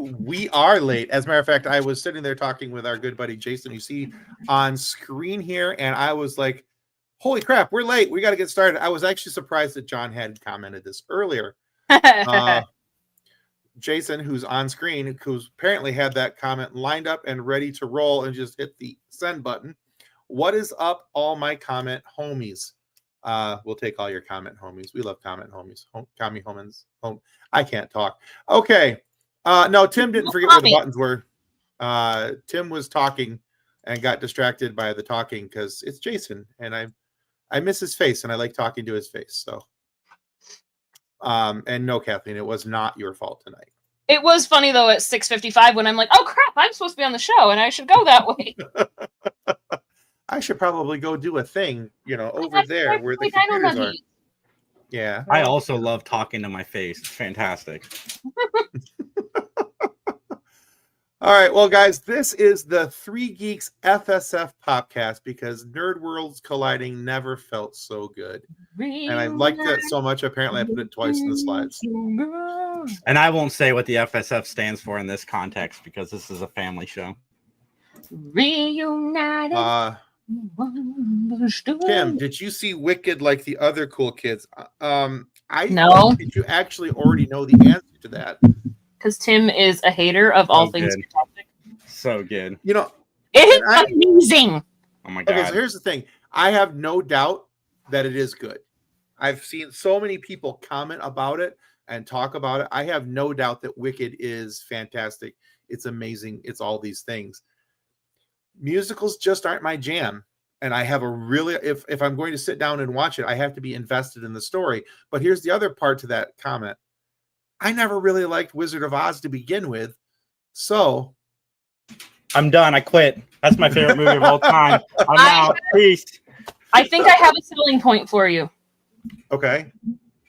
We are late. As a matter of fact, I was sitting there talking with our good buddy Jason, you see on screen here, and I was like, holy crap, we're late. We got to get started. I was actually surprised that John had commented this earlier. Jason, who's on screen, who's apparently had that comment lined up and ready to roll and just hit the send button. What is up, all my comment homies? We'll take all your comment homies. We love comment homies. Commie homins. I can't talk. Okay. No, Tim didn't forget where the buttons were. Tim was talking and got distracted by the talking because it's Jason and I miss his face and I like talking to his face. So, and no, Kathleen, it was not your fault tonight. It was funny though at 6:55 when I'm like, oh crap, I'm supposed to be on the show and I should go that way. I should probably go do a thing, over there where the computers are. Yeah. I also love talking to my face. It's fantastic. All right. Well, guys, this is the Three Geeks FSF Popcast because Nerd Worlds Colliding never felt so good. And I liked it so much, apparently I put it twice in the slides. And I won't say what the FSF stands for in this context because this is a family show. Reunited. Kim, did you see Wicked like the other cool kids? No. Did you actually already know the answer to that? Because Tim is a hater of all things fantastic. So good. It is amazing. Oh my god. Okay, so here's the thing. I have no doubt that it is good. I've seen so many people comment about it and talk about it. I have no doubt that Wicked is fantastic. It's amazing. It's all these things. Musicals just aren't my jam. And I have if I'm going to sit down and watch it, I have to be invested in the story. But here's the other part to that comment. I never really liked Wizard of Oz to begin with. So I'm done. I quit. That's my favorite movie of all time. I'm out. Peace. I think I have a selling point for you. Okay.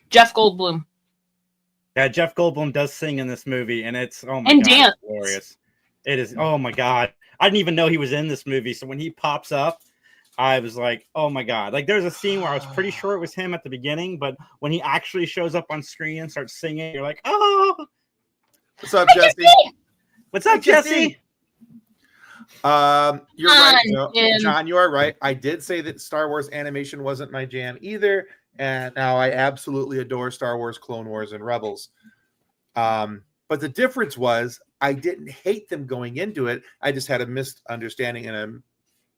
Jeff Goldblum. Yeah, Jeff Goldblum does sing in this movie, and it's dance. Glorious. It is. Oh my god. I didn't even know he was in this movie. So when he pops up, I was like, oh my god. Like there's a scene where I was pretty sure it was him at the beginning, but when he actually shows up on screen and starts singing, you're like, oh. What's up, Jesse? What's up, Jesse? You're right, John, you are right. I did say that Star Wars animation wasn't my jam either, and now I absolutely adore Star Wars, Clone Wars, and Rebels. But the difference was I didn't hate them going into it. I just had a misunderstanding and a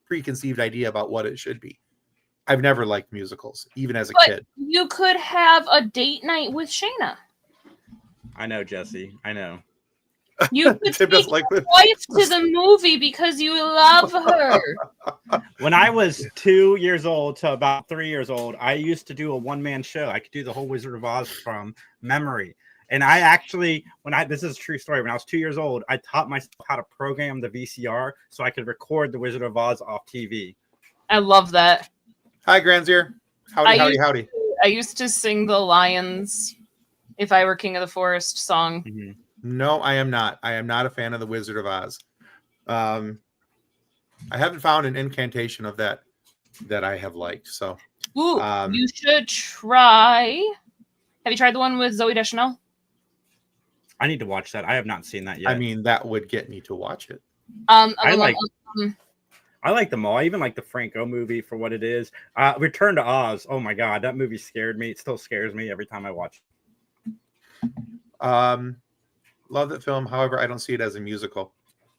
preconceived idea about what it should be. I've never liked musicals, even as a kid. You could have a date night with Shayna. I know, Jesse. I know. You could take your wife to the movie because you love her. When I was 2 years old to about 3 years old, I used to do a one-man show. I could do the whole Wizard of Oz from memory. And I actually, this is a true story. When I was 2 years old, I taught myself how to program the VCR so I could record the Wizard of Oz off TV. I love that. Hi, Granzier. Howdy. I used to sing the Lions, If I Were King of the Forest song. Mm-hmm. No, I am not. I am not a fan of the Wizard of Oz. I haven't found an incantation of that I have liked. So, you should try. Have you tried the one with Zooey Deschanel? I need to watch that. I have not seen that yet. I mean, that would get me to watch it. I like them all. I even like the Franco movie for what it is. Return to Oz. Oh my god, that movie scared me. It still scares me every time I watch it. Love that film. However, I don't see it as a musical.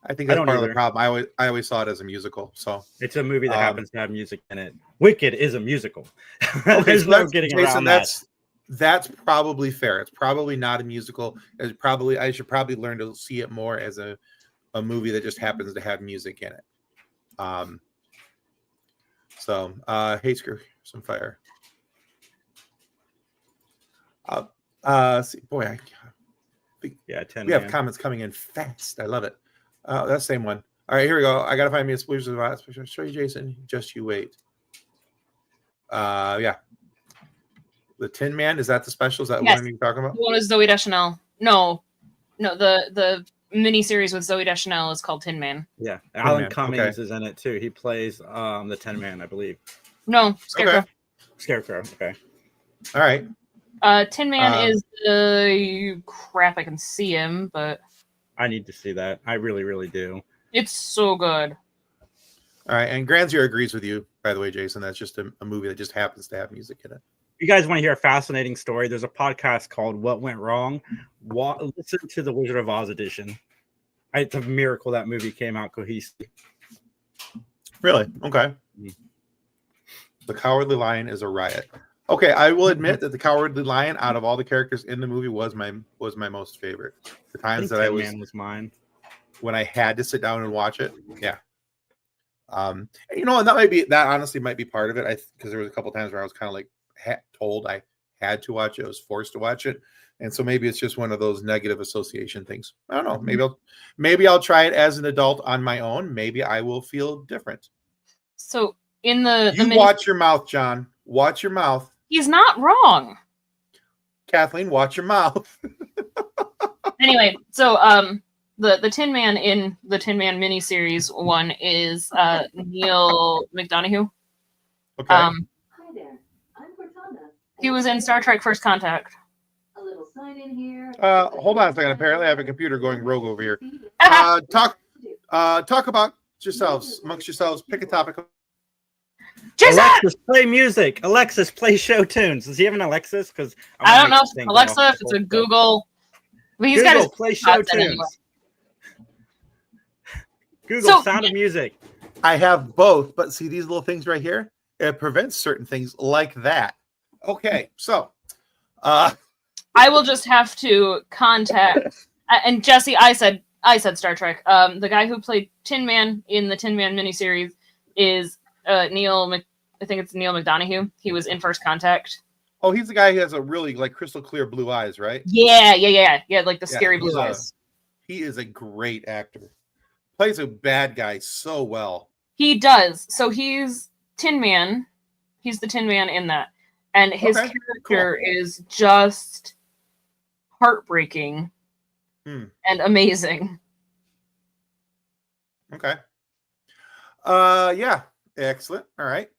I think that's part of the problem. I always saw it as a musical. So it's a movie that happens to have music in it. Wicked is a musical. Okay, There's no getting around that. That's probably fair. It's probably not a musical. I should probably learn to see it more as a movie that just happens to have music in it. Hey, screw some fire. See, boy, we have comments coming in fast. I love it. That's the same one. All right, here we go. I gotta find me a solution. Show you, Jason. Just you wait. Yeah. The Tin Man, is that the special? Is that what you're talking about? The one is Zooey Deschanel. No, the miniseries with Zooey Deschanel is called Tin Man. Yeah, Alan Cummings is in it too. He plays the Tin Man, I believe. No, Scarecrow. Okay. Scarecrow. Okay. All right. Tin Man is the crap. I can see him, but I need to see that. I really, really do. It's so good. All right, and Granzier agrees with you, by the way, Jason. That's just a movie that just happens to have music in it. You guys want to hear a fascinating story? There's a podcast called What Went Wrong. Listen to the Wizard of Oz edition. It's a miracle that movie came out cohesive. Really? Okay. The Cowardly Lion is a riot. Okay, I will admit that the Cowardly Lion, out of all the characters in the movie, was my most favorite. The times that was mine when I had to sit down and watch it. Yeah. You know, and that honestly might be part of it. Because there was a couple times where I was kind of like told I had to watch it. I was forced to watch it, and so maybe it's just one of those negative association things. I don't know. Maybe I'll try it as an adult on my own. Maybe I will feel different. So in the watch your mouth, John. Watch your mouth. He's not wrong. Kathleen, watch your mouth. Anyway, so the Tin Man in the Tin Man miniseries one is Neil McDonough. Okay. Hi there. I'm Cortana. He was in Star Trek First Contact. A little sign in here. Hold on a second. Apparently I have a computer going rogue over here. Talk about yourselves, amongst yourselves. Pick a topic. Jason! Alexis, play music. Alexis, play show tunes. Does he have an Alexis? Because I don't know if it's Alexa, if it's a Google. But he's got his play show tunes. anyway. Google Sound of Music. I have both, but see these little things right here? It prevents certain things like that. Okay, so I will just have to contact and Jesse, I said Star Trek. The guy who played Tin Man in the Tin Man miniseries is I think it's Neil McDonough. He was in First Contact. Oh, he's the guy who has a really like crystal clear blue eyes, right? Yeah, like the scary blue eyes. He is a great actor. Plays a bad guy so well. He does. So he's Tin Man. He's the Tin Man in that. And his character is just heartbreaking and amazing. Okay. Yeah. Excellent. All right.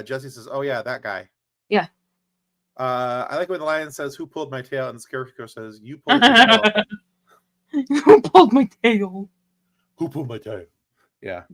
Jesse says, "Oh yeah, that guy." Yeah. I like when the lion says, "Who pulled my tail?" and the scarecrow says, "You pulled my tail." Who pulled my tail? Who pulled my tail? Yeah.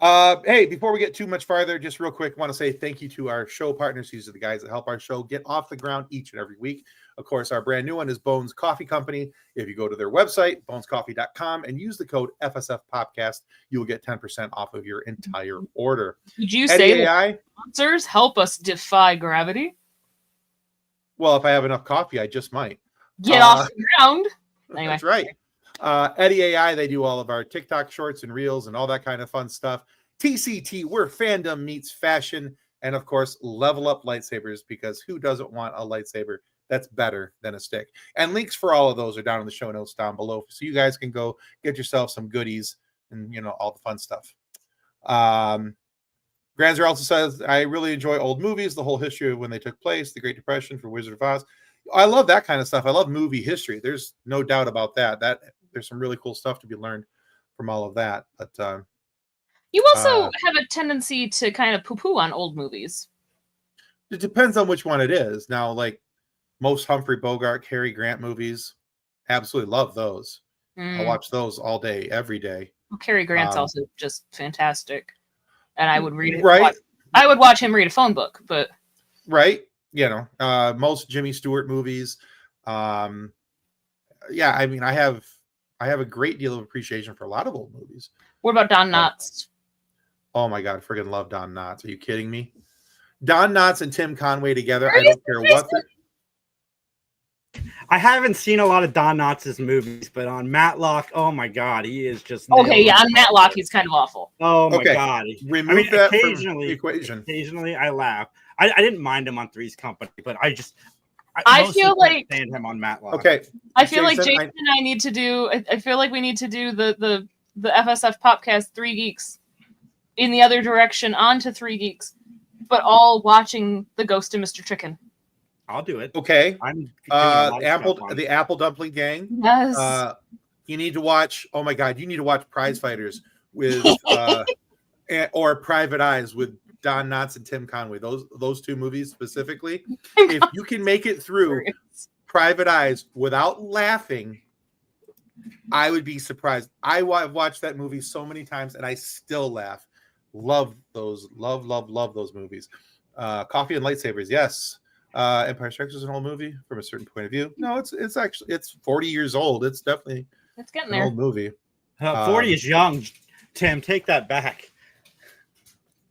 Hey, before we get too much farther, just real quick, I want to say thank you to our show partners. These are the guys that help our show get off the ground each and every week. Of course, our brand new one is Bones Coffee Company. If you go to their website, bonescoffee.com, and use the code FSF Popcast, you will get 10% off of your entire order. Did you say that sponsors help us defy gravity? Well, if I have enough coffee, I just might. Get off the ground. Anyway. That's right. Eddie AI, they do all of our TikTok shorts and reels and all that kind of fun stuff. TCT, where fandom meets fashion. And of course, Level Up Lightsabers, because who doesn't want a lightsaber that's better than a stick? And links for all of those are down in the show notes down below. So you guys can go get yourself some goodies and, you know, all the fun stuff. Granzer also says, I really enjoy old movies, the whole history of when they took place, the Great Depression for Wizard of Oz. I love that kind of stuff. I love movie history. There's no doubt about that. There's some really cool stuff to be learned from all of that. But you also have a tendency to kind of poo-poo on old movies. It depends on which one it is. Now, like most Humphrey Bogart, Cary Grant movies, absolutely love those. I watch those all day, every day. Well, Cary Grant's also just fantastic. And I would read it. Right. I would watch him read a phone book, but right. You know, most Jimmy Stewart movies. Yeah, I mean, I have a great deal of appreciation for a lot of old movies. What about Don Knotts? Oh my God, friggin' love Don Knotts. Are you kidding me? Don Knotts and Tim Conway together. I don't care what. I haven't seen a lot of Don Knotts' movies, but on Matlock, oh my God, he is just okay. Yeah, on Matlock, he's kind of awful. Oh my God, remove that from the equation. Occasionally, I laugh. I didn't mind him on Three's Company, but I feel like stand him on Matlock. Okay, I feel like Jason and I need to do. I feel like we need to do the FSF Popcast 3 Geeks in the other direction onto 3 Geeks, but all watching The Ghost of Mr. Chicken. I'll do it. Okay. I'm the Apple Dumpling Gang. Yes. You need to watch. Oh my God, you need to watch Prize Fighters with or Private Eyes with Don Knotts and Tim Conway. Those two movies specifically. If you can make it through Private Eyes without laughing, I would be surprised. I've watched that movie so many times and I still laugh. Love those. Love those movies. Coffee and Lightsabers, yes. Empire Strikes is an old movie from a certain point of view. No, it's actually 40 years old. It's definitely getting an there. old movie. 40 is young, Tim. Take that back.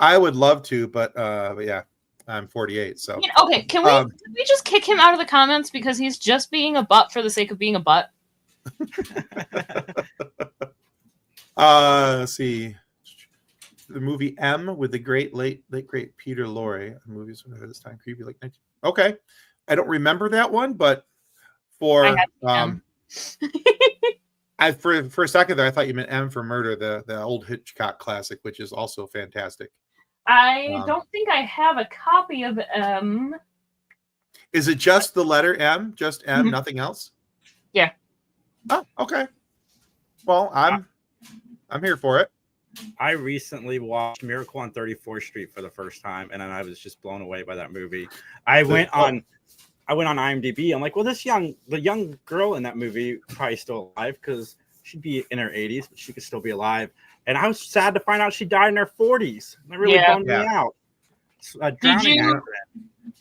I would love to, but yeah, I'm 48. So okay, can we just kick him out of the comments because he's just being a butt for the sake of being a butt? Let's see. The movie M with the late great Peter Lorre. Movies from this time creepy like 19. Okay, I don't remember that one, but for for a second there, I thought you meant M for Murder, the old Hitchcock classic, which is also fantastic. I don't think I have a copy of M. Is it just the letter M? Just M, Mm-hmm. Nothing else? Yeah. Oh, okay. Well, I'm here for it. I recently watched Miracle on 34th Street for the first time, and I was just blown away by that movie. I went on IMDb. I'm like, well, the young girl in that movie probably still alive because she'd be in her 80s, but she could still be alive. And I was sad to find out she died in her 40s. That really bummed me out.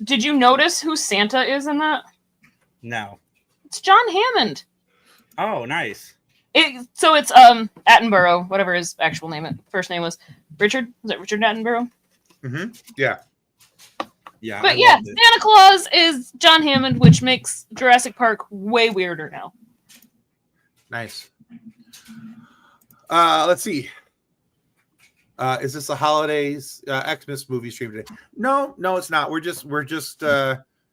Did you notice who Santa is in that? No. It's John Hammond. Oh, nice. So it's Attenborough, whatever his actual first name was. Richard? Was it Richard Attenborough? Mm-hmm. Yeah. Yeah. But yeah, Santa Claus is John Hammond, which makes Jurassic Park way weirder now. Nice. Let's see. Is this a holidays Xmas movie stream today? No, it's not. We're just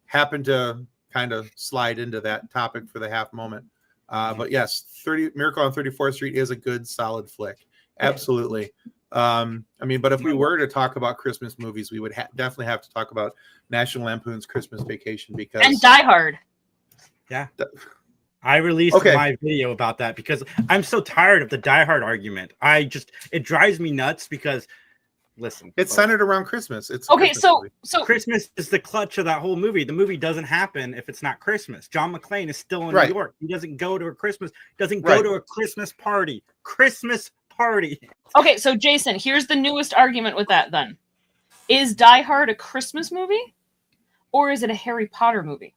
happen to kind of slide into that topic for the half moment. But yes, Miracle on 34th Street is a good, solid flick. Absolutely. But if we were to talk about Christmas movies, we would definitely have to talk about National Lampoon's Christmas Vacation and Die Hard. Yeah. I released my video about that because I'm so tired of the Die Hard argument. It drives me nuts because, listen, it's centered around Christmas. It's so Christmas is the clutch of that whole movie. The movie doesn't happen if it's not Christmas. John McClane is still in New York. He doesn't go to a Christmas party. Christmas party. Okay, so Jason, here's the newest argument with that then. Is Die Hard a Christmas movie or is it a Harry Potter movie?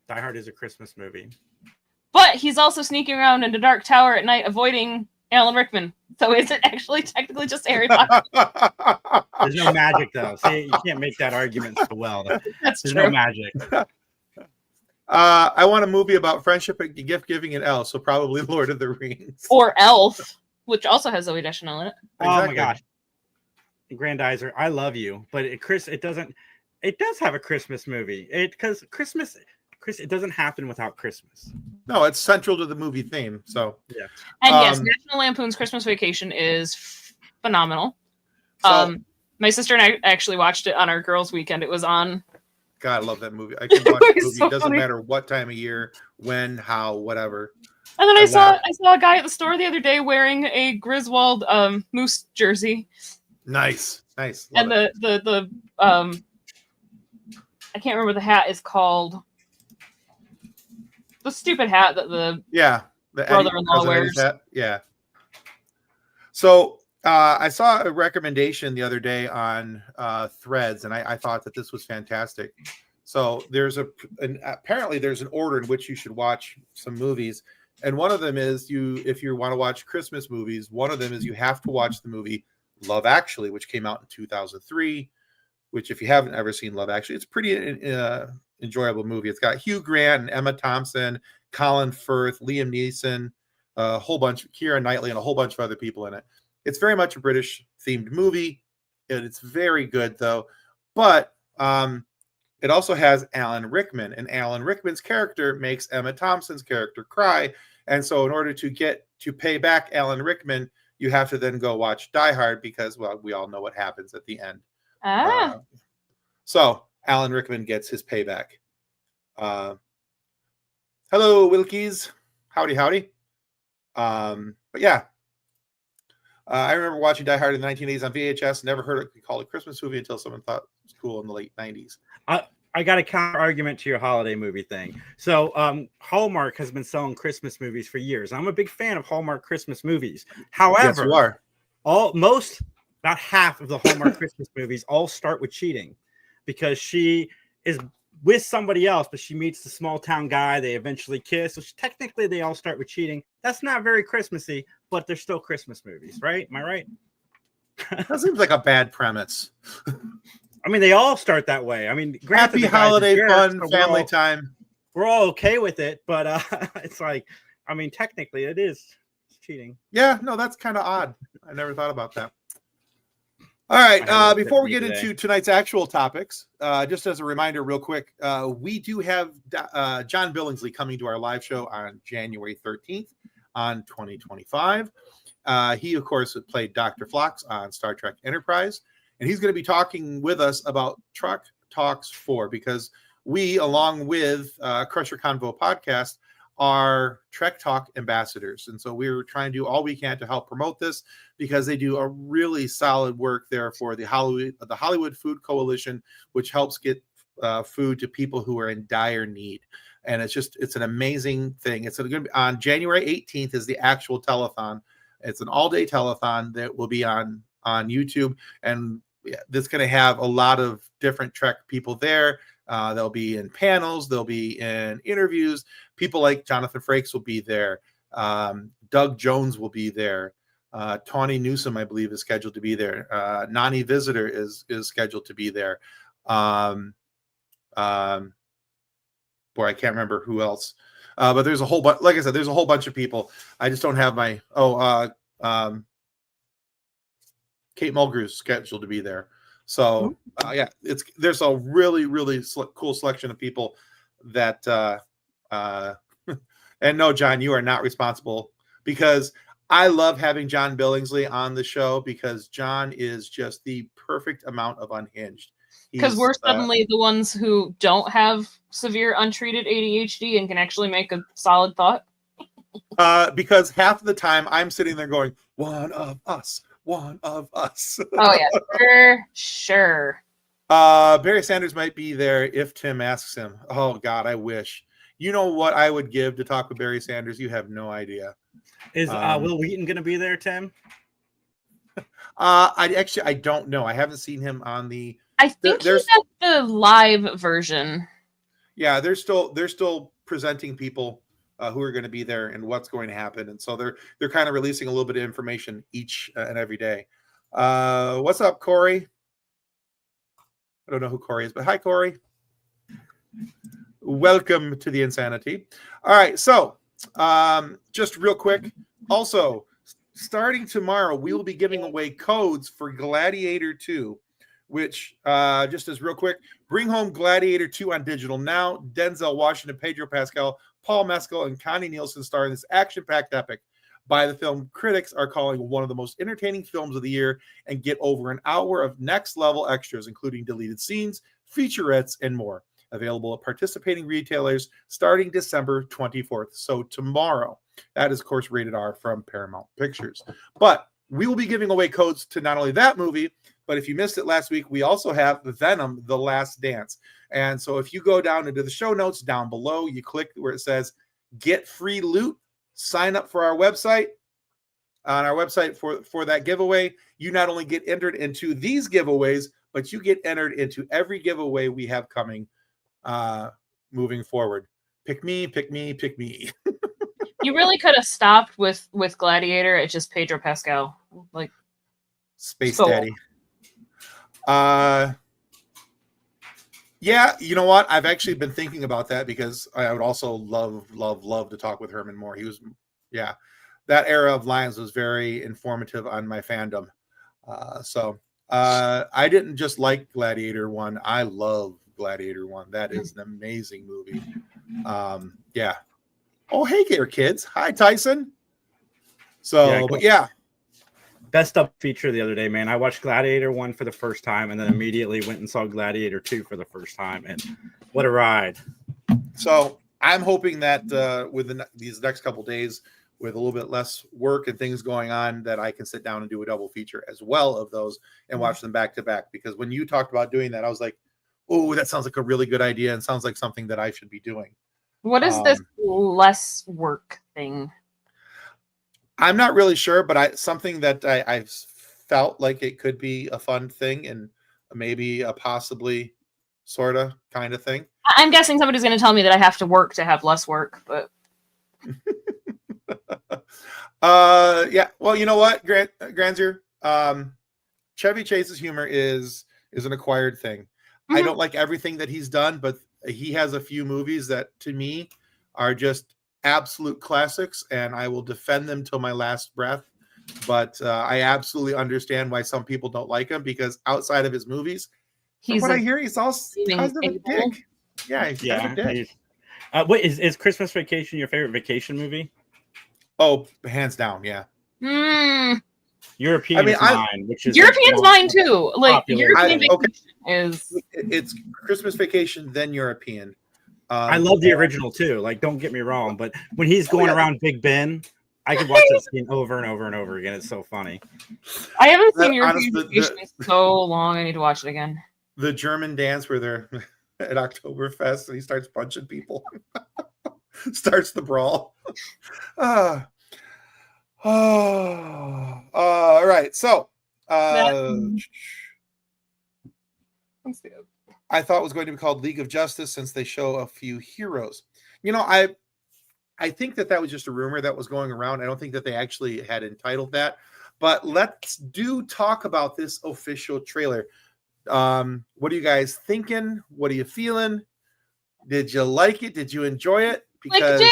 Die Hard is a Christmas movie. But he's also sneaking around in the Dark Tower at night avoiding Alan Rickman. So is it actually technically just Harry Potter? There's no magic, though. See, you can't make that argument so well. There's true. No magic. I want a movie about friendship and gift giving and Elf, so probably Lord of the Rings. Or Elf, which also has Zooey Deschanel in it. Oh my gosh. Grandizer, I love you. But it does have a Christmas movie. Because Christmas, it doesn't happen without Christmas. No, it's central to the movie theme. So yeah. And yes, National Lampoon's Christmas Vacation is phenomenal. My sister and I actually watched it on our girls' weekend. It was on. God, I love that movie. I can watch the movie. So it doesn't funny. matter what time of year, when, how, whatever. And then I saw a guy at the store the other day wearing a Griswold Moose jersey. Nice. Love and it. the I can't remember what the hat is called. The stupid hat that the brother-in-law wears. Hat. Yeah. So I saw a recommendation the other day on Threads, and I thought that this was fantastic. So apparently there's an order in which you should watch some movies, and one of them is if you want to watch Christmas movies. One of them is you have to watch the movie Love Actually, which came out in 2003. Which, if you haven't ever seen Love Actually, it's a pretty enjoyable movie. It's got Hugh Grant and Emma Thompson, Colin Firth, Liam Neeson, a whole bunch, Keira Knightley, and a whole bunch of other people in it. It's very much a British themed movie, and it's very good though. But it also has Alan Rickman, and Alan Rickman's character makes Emma Thompson's character cry. And so, in order to pay back Alan Rickman, you have to then go watch Die Hard because, well, we all know what happens at the end. So Alan Rickman gets his payback. Hello, Wilkies. Howdy. But yeah, I remember watching Die Hard in the 1980s on VHS. Never heard it called a Christmas movie until someone thought it was cool in the late 90s. I got a counter argument to your holiday movie thing. So Hallmark has been selling Christmas movies for years. I'm a big fan of Hallmark Christmas movies. However, Yes, you are. about half of the Hallmark Christmas movies all start with cheating, because she is with somebody else, but she meets the small town guy. They eventually kiss. So technically, they all start with cheating. That's not very Christmassy, but they're still Christmas movies, right? Am I right? That seems like a bad premise. I mean, they all start that way. I mean, granted, Happy the guy's a holiday jerk, fun so family time. we're all okay with it, but it's like, I mean, technically, it's cheating. Yeah, no, that's kind of odd. I never thought about that. All right, before we get into tonight's actual topics, just as a reminder, real quick, we do have John Billingsley coming to our live show on January 13th on 2025. He, of course, played Dr. Phlox on Star Trek Enterprise, and he's going to be talking with us about Truck Talks 4, because we, along with Crusher Convo Podcast, are Trek Talk ambassadors. And so we're trying to do all we can to help promote this, because they do a really solid work there for the Hollywood Food Coalition, which helps get food to people who are in dire need. And it's an amazing thing. It's going to be on January 18th is the actual telethon. It's an all-day telethon that will be on YouTube, and that's going to have a lot of different Trek people there. They'll be in panels, they'll be in interviews. People like Jonathan Frakes will be there. Doug Jones will be there. Tawny Newsome, I believe, is scheduled to be there. Nani Visitor is scheduled to be there. Boy, I can't remember who else. But there's a whole bunch. Like I said, there's a whole bunch of people. I just don't have my. Kate Mulgrew's scheduled to be there. So yeah, there's a really, really cool selection of people that. And no, John, you are not responsible, because I love having John Billingsley on the show, because John is just the perfect amount of unhinged. Because we're suddenly the ones who don't have severe untreated ADHD and can actually make a solid thought. Because half of the time I'm sitting there going, one of us. Oh yeah, for sure. Barry Sanders might be there if Tim asks him. Oh God, I wish. You know what I would give to talk with Barry Sanders? You have no idea. Is Will Wheaton going to be there, Tim? I don't know. I haven't seen him on the. I think he's at the live version. Yeah, they're still presenting people who are going to be there and what's going to happen, and so they're kind of releasing a little bit of information each and every day. What's up, Corey? I don't know who Corey is, but hi, Corey. Welcome to the insanity. All right, so just real quick, also starting tomorrow, we will be giving away codes for Gladiator 2, which just as real quick, bring home Gladiator 2 on digital now. Denzel Washington, Pedro Pascal, Paul Mescal, and Connie Nielsen star in this action-packed epic by the film critics are calling one of the most entertaining films of the year, and get over an hour of next-level extras, including deleted scenes, featurettes, and more. Available at participating retailers starting December 24th. So tomorrow. That is, of course, rated R from Paramount Pictures. But we will be giving away codes to not only that movie, but if you missed it last week, we also have Venom: The Last Dance. And so if you go down into the show notes down below, you click where it says get free loot, sign up for our website. On our website for that giveaway, you not only get entered into these giveaways, but you get entered into every giveaway we have coming moving forward. Pick me, pick me, pick me. You really could have stopped with Gladiator at just Pedro Pascal, like Space Daddy. Yeah, you know what? I've actually been thinking about that, because I would also love to talk with Herman Moore. He was, yeah, that era of Lions was very informative on my fandom. So I didn't just like Gladiator 1. I love Gladiator 1. That is an amazing movie. Yeah. Oh, hey there, kids. Hi, Tyson. So, yeah, but yeah. Best up feature the other day, man. I watched Gladiator 1 for the first time, and then immediately went and saw Gladiator 2 for the first time. And what a ride. So I'm hoping that with these next couple days, with a little bit less work and things going on, that I can sit down and do a double feature as well of those and watch them back to back. Because when you talked about doing that, I was like, Oh, that sounds like a really good idea and sounds like something that I should be doing. What is this less work thing? I'm not really sure, but something that I felt like it could be a fun thing and maybe a possibly sort of kind of thing. I'm guessing somebody's going to tell me that I have to work to have less work, but yeah. Well, you know what, Granzer? Chevy Chase's humor is an acquired thing. I don't like everything that he's done, but he has a few movies that to me are just absolute classics, and I will defend them till my last breath. But I absolutely understand why some people don't like him, because outside of his movies, from what I hear, he's also kind of a dick. Yeah, he's kind of a dick. Wait, is Christmas Vacation your favorite vacation movie? Oh, hands down, yeah. European is mine, which is European's mine too. Like popular. European Vacation is it's Christmas Vacation, then European. I love the original too. Like, don't get me wrong, but when he's going around Big Ben, I could watch that scene over and over and over again. It's so funny. I haven't seen European Vacation in so long. I need to watch it again. The German dance where they're at Oktoberfest and he starts punching people, starts the brawl. All right. So, I thought it was going to be called League of Justice since they show a few heroes. You know, I think that was just a rumor that was going around. I don't think that they actually had entitled that. But let's talk about this official trailer. What are you guys thinking? What are you feeling? Did you like it? Did you enjoy it? Because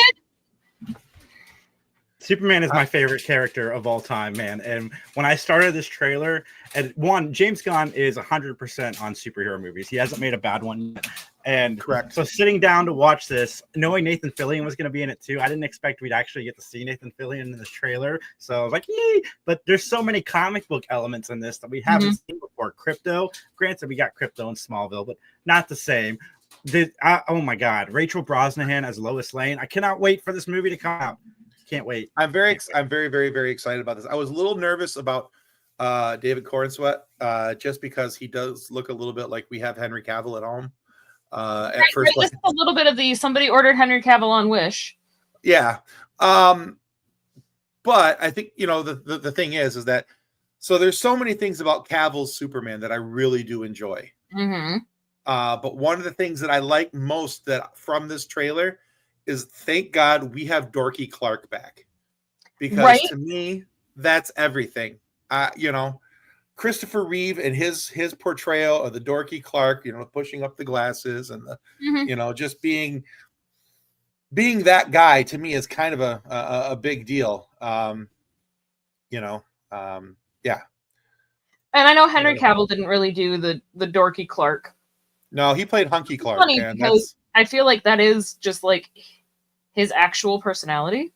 Superman is my favorite character of all time, man. And when I started this trailer, and James Gunn is 100% on superhero movies. He hasn't made a bad one yet. And correct. So sitting down to watch this, knowing Nathan Fillion was going to be in it too, I didn't expect we'd actually get to see Nathan Fillion in this trailer. So I was like, yay! But there's so many comic book elements in this that we haven't seen before. Crypto, granted, we got Crypto in Smallville, but not the same. Oh my God, Rachel Brosnahan as Lois Lane. I cannot wait for this movie to come out. Can't wait. I'm very, very excited about this. I was a little nervous about David Corenswet, just because he does look a little bit like we have Henry Cavill at home. At first, just a little bit of somebody ordered Henry Cavill on Wish. Yeah, but I think the thing is that so there's so many things about Cavill's Superman that I really do enjoy. But one of the things that I like most from this trailer is, thank God we have Dorky Clark back, because to me that's everything. Christopher Reeve and his portrayal of the Dorky Clark, pushing up the glasses and the just being that guy, to me is kind of a big deal. Yeah. And I know Henry Cavill didn't really do the Dorky Clark. No, he played Hunky Clark. Funny because I feel like that is just like his actual personality.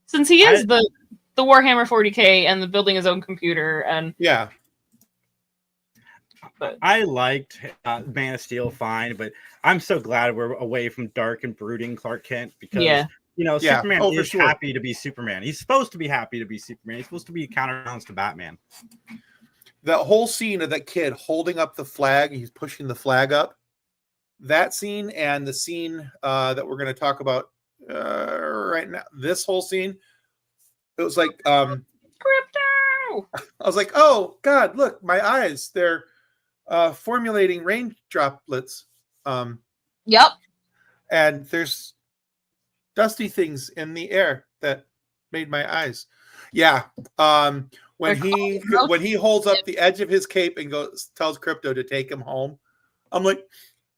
Since he is the Warhammer 40K and the building his own computer and yeah. But I liked Man of Steel fine, but I'm so glad we're away from dark and brooding Clark Kent, because Superman is happy to be Superman. He's supposed to be happy to be Superman. He's supposed to be a counterbalance to Batman. The whole scene of that kid holding up the flag, he's pushing the flag up. That scene and the scene that we're going to talk about right now, this whole scene, it was like Crypto. I was like, oh God, look, my eyes, they're formulating rain droplets. Yep. And there's dusty things in the air that made my eyes. Yeah. When he holds up the edge of his cape and tells Crypto to take him home, I'm like,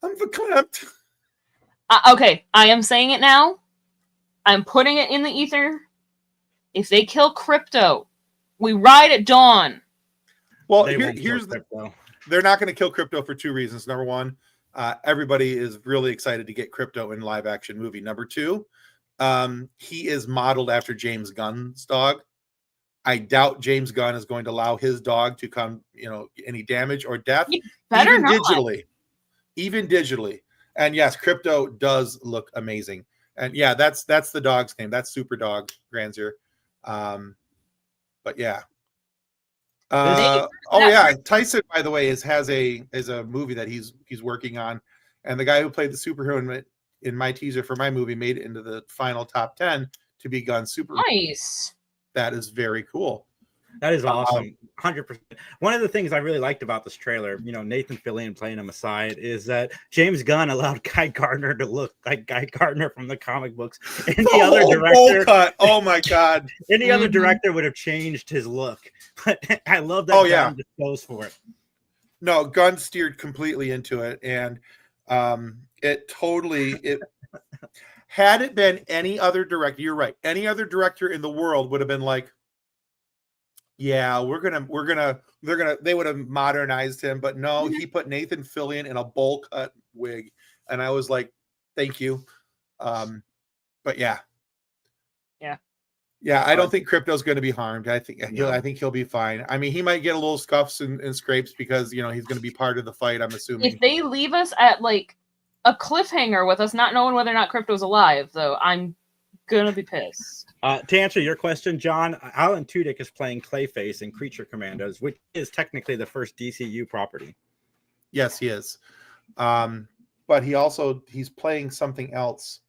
I'm verklempt. Okay, I am saying it now. I'm putting it in the ether. If they kill Crypto, we ride at dawn. Well, here's they're not going to kill Crypto for two reasons. Number one, everybody is really excited to get Crypto in live action movie. Number two, he is modeled after James Gunn's dog. I doubt James Gunn is going to allow his dog to come, any damage or death, even digitally. And yes, Crypto does look amazing. And yeah, that's the dog's name. That's Super Dog Granzier. But yeah. Yeah, Tyson, by the way, has a movie that he's working on, and the guy who played the superhero in my teaser for my movie made it into the final top 10 to be Gunn Superman. Nice. That is very cool. That is awesome. 100%. One of the things I really liked about this trailer, Nathan Fillion playing him aside, is that James Gunn allowed Guy Gardner to look like Guy Gardner from the comic books. Any other director, cut. Oh my god! Any other director would have changed his look. But I love that Gunn just goes for it. No, Gunn steered completely into it, and it had it been any other director. You're right. Any other director in the world would have been like, yeah, they would have modernized him, but no, he put Nathan Fillion in a bowl cut wig, and I was like, thank you. But yeah. I don't think Crypto's going to be harmed. I think he'll be fine. I mean, he might get a little scuffs and scrapes because he's going to be part of the fight, I'm assuming. If they leave us at like a cliffhanger with us not knowing whether or not Crypto's alive, though, I'm gonna be pissed. To answer your question, John, Alan Tudyk is playing Clayface in Creature Commandos, which is technically the first DCU property. Yes, he is. But he's playing something else.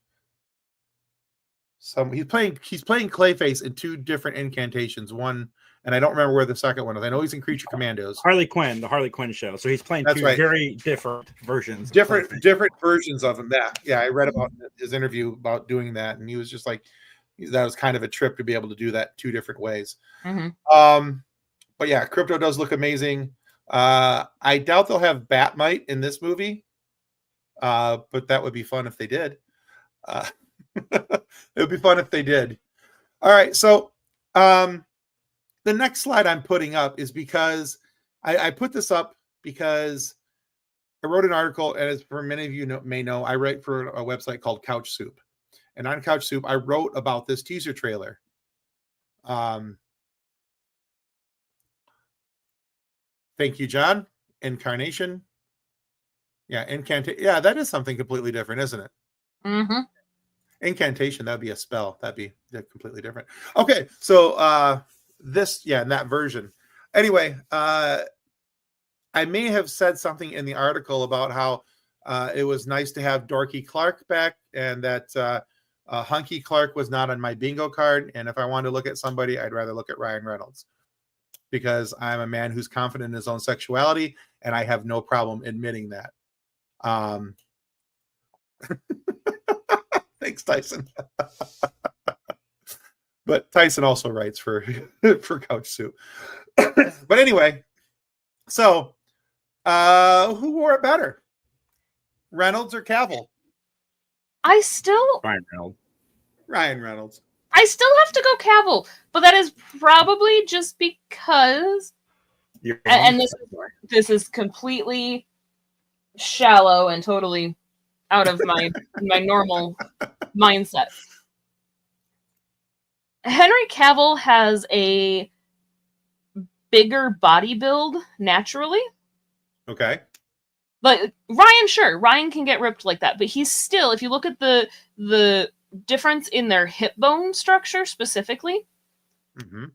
He's playing Clayface in two different incantations. One, and I don't remember where the second one is. I know he's in Creature Commandos. Harley Quinn, the Harley Quinn show. So he's playing very different versions. Different versions of him. Yeah, I read about his interview about doing that, and he was just like, that was kind of a trip to be able to do that two different ways. Mm-hmm. But yeah, Crypto does look amazing. I doubt they'll have Batmite in this movie, but that would be fun if they did. It would be fun if they did. All right, so the next slide I'm putting up is because I put this up because I wrote an article, and as for many of you may know, I write for a website called Couch Soup. And on Couch Soup, I wrote about this teaser trailer. Thank you, John. Incarnation. Yeah, incantation. Yeah, that is something completely different, isn't it? Mm-hmm. Incantation, that'd be a spell. That'd be completely different. Okay, so in that version. Anyway, I may have said something in the article about how it was nice to have Dorky Clark back, and that Hunky Clark was not on my bingo card. And if I wanted to look at somebody, I'd rather look at Ryan Reynolds, because I'm a man who's confident in his own sexuality, and I have no problem admitting that. Thanks, Tyson. But Tyson also writes for Couch Soup. But anyway, so who wore it better, Reynolds or Cavill? Ryan Reynolds. I still have to go Cavill, but that is probably just because, and this is completely shallow and totally out of my normal mindset. Henry Cavill has a bigger body build naturally. Okay. But Ryan can get ripped like that, but he's still, if you look at the difference in their hip bone structure specifically. Mm-hmm.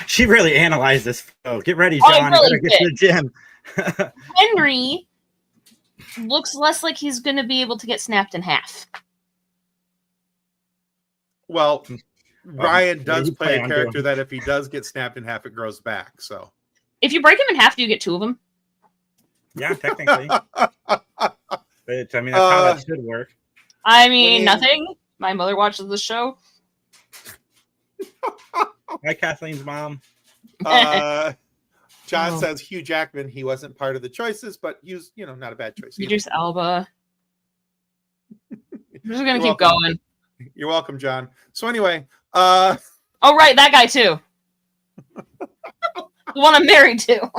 She really analyzed this. Oh, get ready, John. Really get to the gym. Henry looks less like he's going to be able to get snapped in half. Well, Ryan does play a character that if he does get snapped in half, it grows back. So if you break him in half, do you get two of them? Yeah, technically. But that's how that should work. I mean, nothing. My mother watches the show. Hi, Kathleen's mom. John says Hugh Jackman. He wasn't part of the choices, but he was, not a bad choice. Idris Elba. I'm just gonna keep going. You're welcome, John. So anyway, oh right, that guy too. The one I'm married to.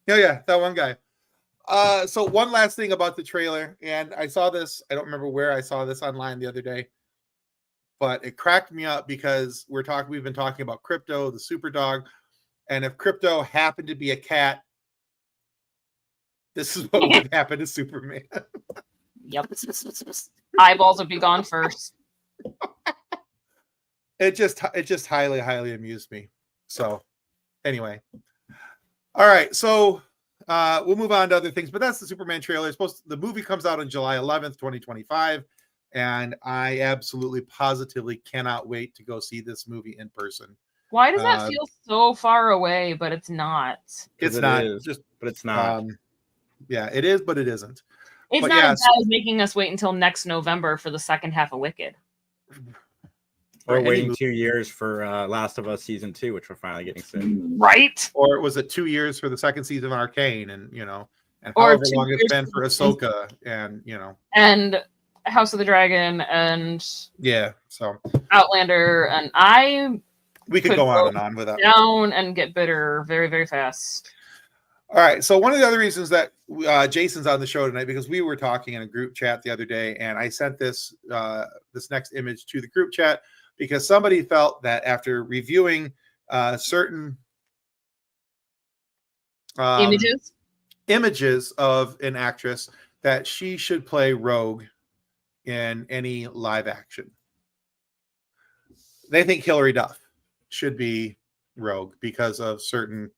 Yeah, that one guy. So one last thing about the trailer, and I saw this, I don't remember where I saw this online the other day, but it cracked me up because we've been talking about Crypto, the super dog, and if Crypto happened to be a cat, this is what would happen to Superman. Yep. Eyeballs would be gone first. It just highly, highly amused me. So Anyway. All right. So we'll move on to other things, but that's the Superman trailer. The movie comes out on July 11th, 2025. And I absolutely positively cannot wait to go see this movie in person. Why does that feel so far away, but it's not? It's not. But it's not. Yeah, it is, but it isn't. It's but not as bad as making us wait until next November for the second half of Wicked. Or waiting 2 years for Last of Us Season 2, which we're finally getting soon. Right? Or was it 2 years for the second season of Arcane? And, and however long it's been for Ahsoka and, And House of the Dragon and so Outlander, and we could go on and on with that. Down and get bitter very, very fast. All right. So one of the other reasons that Jason's on the show tonight, because we were talking in a group chat the other day, and I sent this next image to the group chat because somebody felt that after reviewing certain images of an actress that she should play Rogue in any live action. They think Hilary Duff should be Rogue because of certain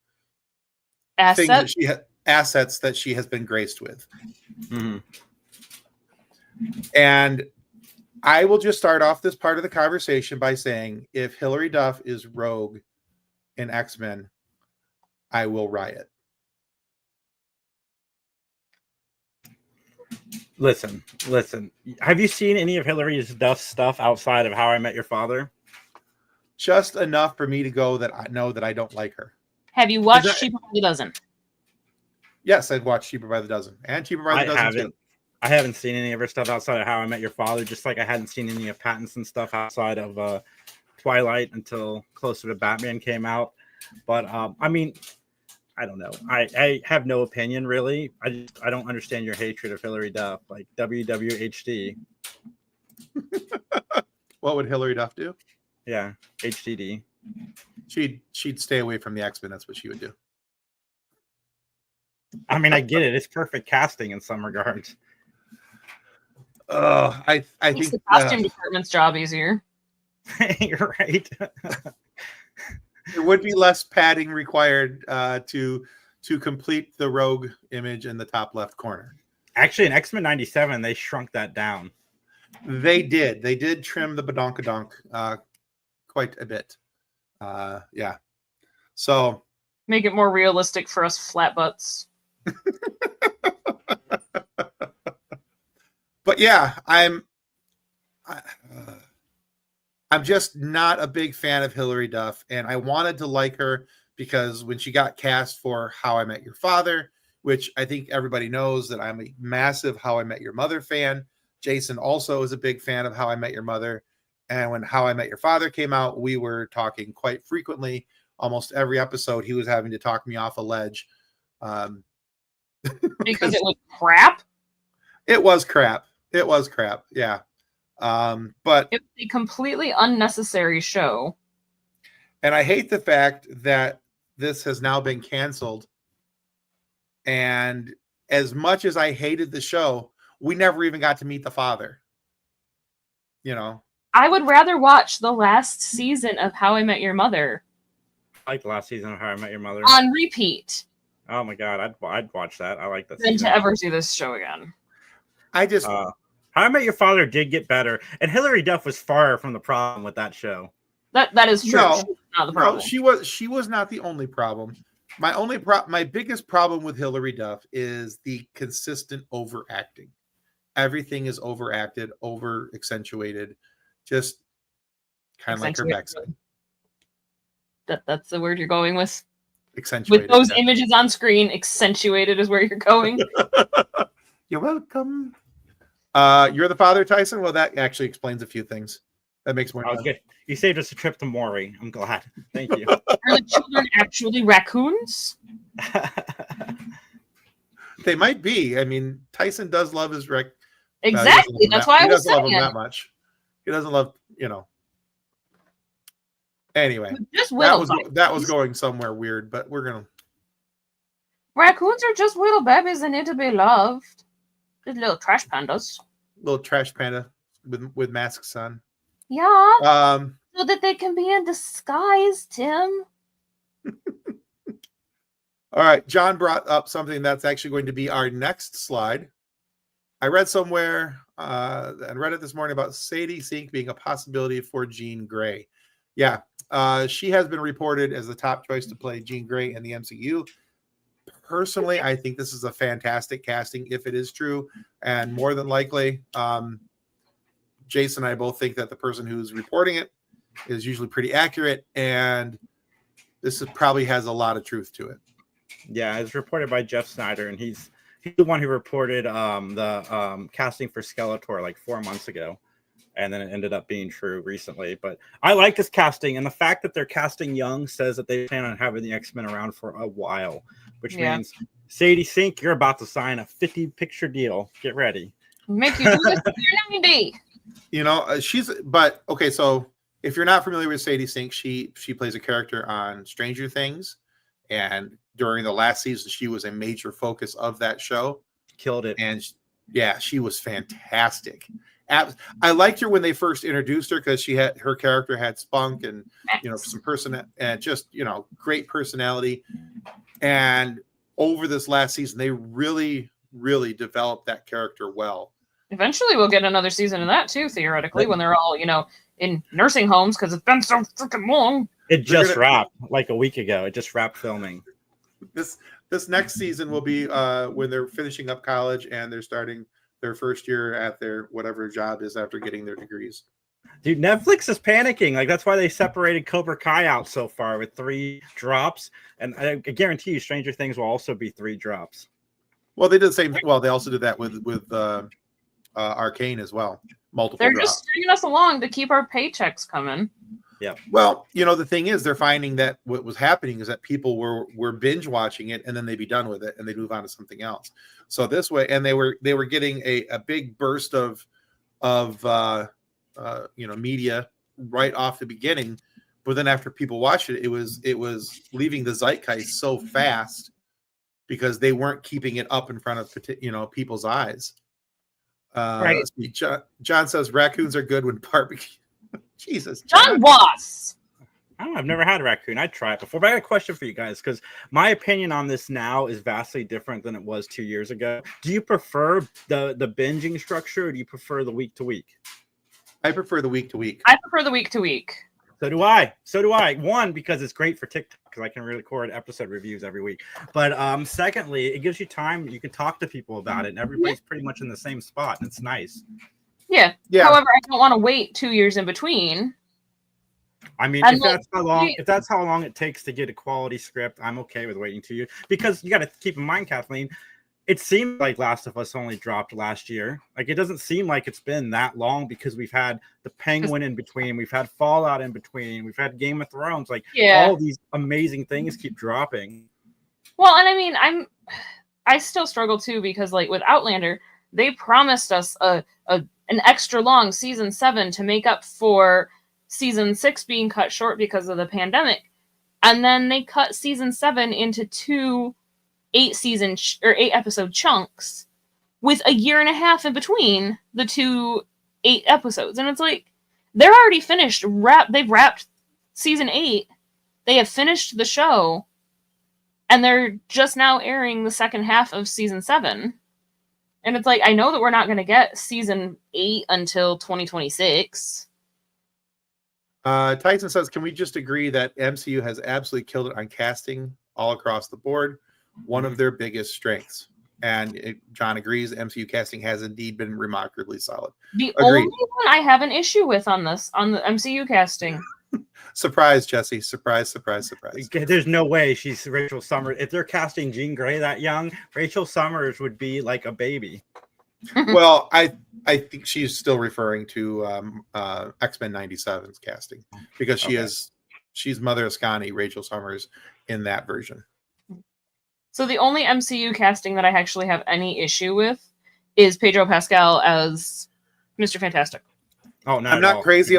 assets that she has been graced with. Mm-hmm. And I will just start off this part of the conversation by saying, if Hilary Duff is Rogue in X-Men, I will riot. Listen. Have you seen any of Hilary Duff's stuff outside of How I Met Your Father? Just enough for me to go that I know that I don't like her. Have you watched Cheaper by the Dozen? Yes, I've watched Cheaper by the Dozen. And Cheaper by the Dozen too. I haven't seen any of her stuff outside of How I Met Your Father, just like I hadn't seen any of Pattinson stuff outside of Twilight until closer to Batman came out. But I mean, I don't know. I have no opinion really. I don't understand your hatred of Hilary Duff, like WWHD. What would Hilary Duff do? Yeah, HDD. She'd stay away from the X-Men. That's what she would do. I mean, I get it. It's perfect casting in some regards. I Makes think the costume department's job easier. You're right. There would be less padding required to complete the Rogue image in the top left corner. Actually, in X-Men 97, they shrunk that down. They did trim the badonkadonk quite a bit. Yeah. So make it more realistic for us flat butts. But yeah, I'm just not a big fan of Hilary Duff, and I wanted to like her because when she got cast for How I Met Your Father, which I think everybody knows that I'm a massive How I Met Your Mother fan. Jason also is a big fan of How I Met Your Mother. And when How I Met Your Father came out, we were talking quite frequently. Almost every episode, he was having to talk me off a ledge. Because it was crap? It was crap. Yeah. But it was a completely unnecessary show. And I hate the fact that this has now been canceled. And as much as I hated the show, we never even got to meet the father. I would rather watch the last season of How I Met Your Mother. I like the last season of How I Met Your Mother. On repeat. Oh my god, I'd watch that. I like that. Than to ever see this show again. How I Met Your Father did get better, and Hilary Duff was far from the problem with that show. That is true. No, she was not the problem. No, she was not the only problem. My biggest problem with Hilary Duff is the consistent overacting. Everything is overacted, over accentuated, just kind of like her backside. That's the word you're going with. Accentuated. With those images on screen, accentuated is where you're going. You're welcome. You're the father, Tyson? Well, that actually explains a few things. That makes more sense. Good. You saved us a trip to Maury. I'm glad. Thank you. Are the children actually raccoons? They might be. I mean, Tyson does love his Exactly. That's why I was saying. He doesn't love him that much. He doesn't love, Anyway, that was going somewhere weird, but we're gonna. Raccoons are just little babies that need to be loved. Just little trash pandas. Little trash panda with masks on. Yeah. So that they can be in disguise, Tim. All right, John brought up something that's actually going to be our next slide. I read somewhere and read it this morning about Sadie Sink being a possibility for Jean Grey. Yeah, she has been reported as the top choice to play Jean Grey in the MCU. Personally, I think this is a fantastic casting if it is true, and more than likely, Jason and I both think that the person who's reporting it is usually pretty accurate, and this probably has a lot of truth to it. Yeah, it's reported by Jeff Snyder, and he's the one who reported the casting for Skeletor like 4 months ago, and then it ended up being true recently. But I like this casting, and the fact that they're casting young says that they plan on having the X-Men around for a while, which means Sadie Sink, you're about to sign a 50-picture deal. Get ready. Make you do this if you're 90. You know, okay, so if you're not familiar with Sadie Sink, she plays a character on Stranger Things, and during the last season, she was a major focus of that show. Killed it. And she was fantastic. I liked her when they first introduced her because her character had spunk and some person and just great personality. And over this last season, they really, really developed that character well. Eventually, we'll get another season of that too. Theoretically, when they're all in nursing homes because it's been so freaking long. It just wrapped like a week ago. It just wrapped filming. This next season will be when they're finishing up college and they're starting their first year at their whatever job is after getting their degrees. Dude, Netflix is panicking. Like, that's why they separated Cobra Kai out so far with 3 drops. And I guarantee you Stranger Things will also be 3 drops. Well, they did the same. Well, they also did that with Arcane as well. Multiple They're drops. just stringing us along to keep our paychecks coming. Yeah. Well, the thing is, they're finding that what was happening is that people were binge watching it and then they'd be done with it and they'd move on to something else. So this way, and they were getting a big burst of media right off the beginning, but then after people watched it, it was leaving the zeitgeist so fast because they weren't keeping it up in front of people's eyes. Right. John says raccoons are good when barbecue. Jesus, John was. I don't know, I've never had a raccoon. I'd try it before. But I got a question for you guys because my opinion on this now is vastly different than it was 2 years ago. Do you prefer the binging structure or do you prefer the week to week? I prefer the week to week. I prefer the week to week. So do I. One, because it's great for TikTok because I can record episode reviews every week. But secondly, it gives you time. You can talk to people about it, and everybody's pretty much in the same spot, and it's nice. Yeah. However, I don't want to wait 2 years in between. I mean, if that's how long it takes to get a quality script, I'm okay with waiting 2 years. Because you got to keep in mind, Kathleen, it seemed like Last of Us only dropped last year. Like, it doesn't seem like it's been that long because we've had The Penguin in between, we've had Fallout in between, we've had Game of Thrones. Like, all these amazing things keep dropping. Well, and I mean, I still struggle too because, like, with Outlander, they promised us an extra long season 7 to make up for season 6 being cut short because of the pandemic, and then they cut season 7 into 2 8 episode chunks with a year and a half in between the 2 8 episodes, and it's like they're already finished. They've wrapped season 8. They have finished the show, and they're just now airing the second half of season 7. And it's like, I know that we're not going to get season 8 until 2026. Tyson says, can we just agree that MCU has absolutely killed it on casting all across the board? One of their biggest strengths. And John agrees, MCU casting has indeed been remarkably solid. The only one I have an issue with on the MCU casting. Surprise, Jesse. Surprise. There's no way she's Rachel Summers. If they're casting Jean Grey that young, Rachel Summers would be like a baby. Well, I think she's still referring to X-Men 97's casting because she's Mother Ascani, Rachel Summers, in that version. So the only MCU casting that I actually have any issue with is Pedro Pascal as Mr. Fantastic. Oh, no, I'm not crazy.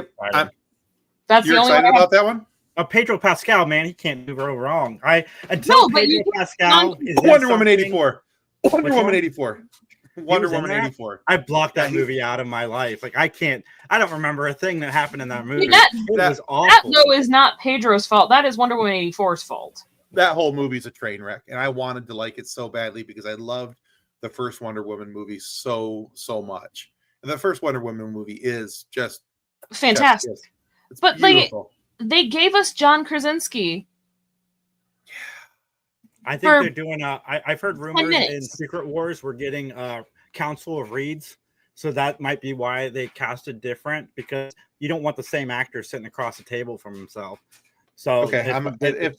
That's You're the only excited one about that one? Pedro Pascal, man, he can't do no wrong. Pedro Pascal is Wonder Woman 84. Wonder Woman 84. Wonder Woman 84. I blocked that movie out of my life. Like, I don't remember a thing that happened in that movie. That was awful. That, though, is not Pedro's fault. That is Wonder Woman 84's fault. that whole movie's a train wreck, and I wanted to like it so badly because I loved the first Wonder Woman movie so much. And the first Wonder Woman movie is just fantastic. it's But beautiful. they gave us John Krasinski. I think they're doing. I've heard rumors in minutes. Secret Wars we're getting Council of Reeds, so that might be why they casted different, because you don't want the same actor sitting across the table from himself. So Okay,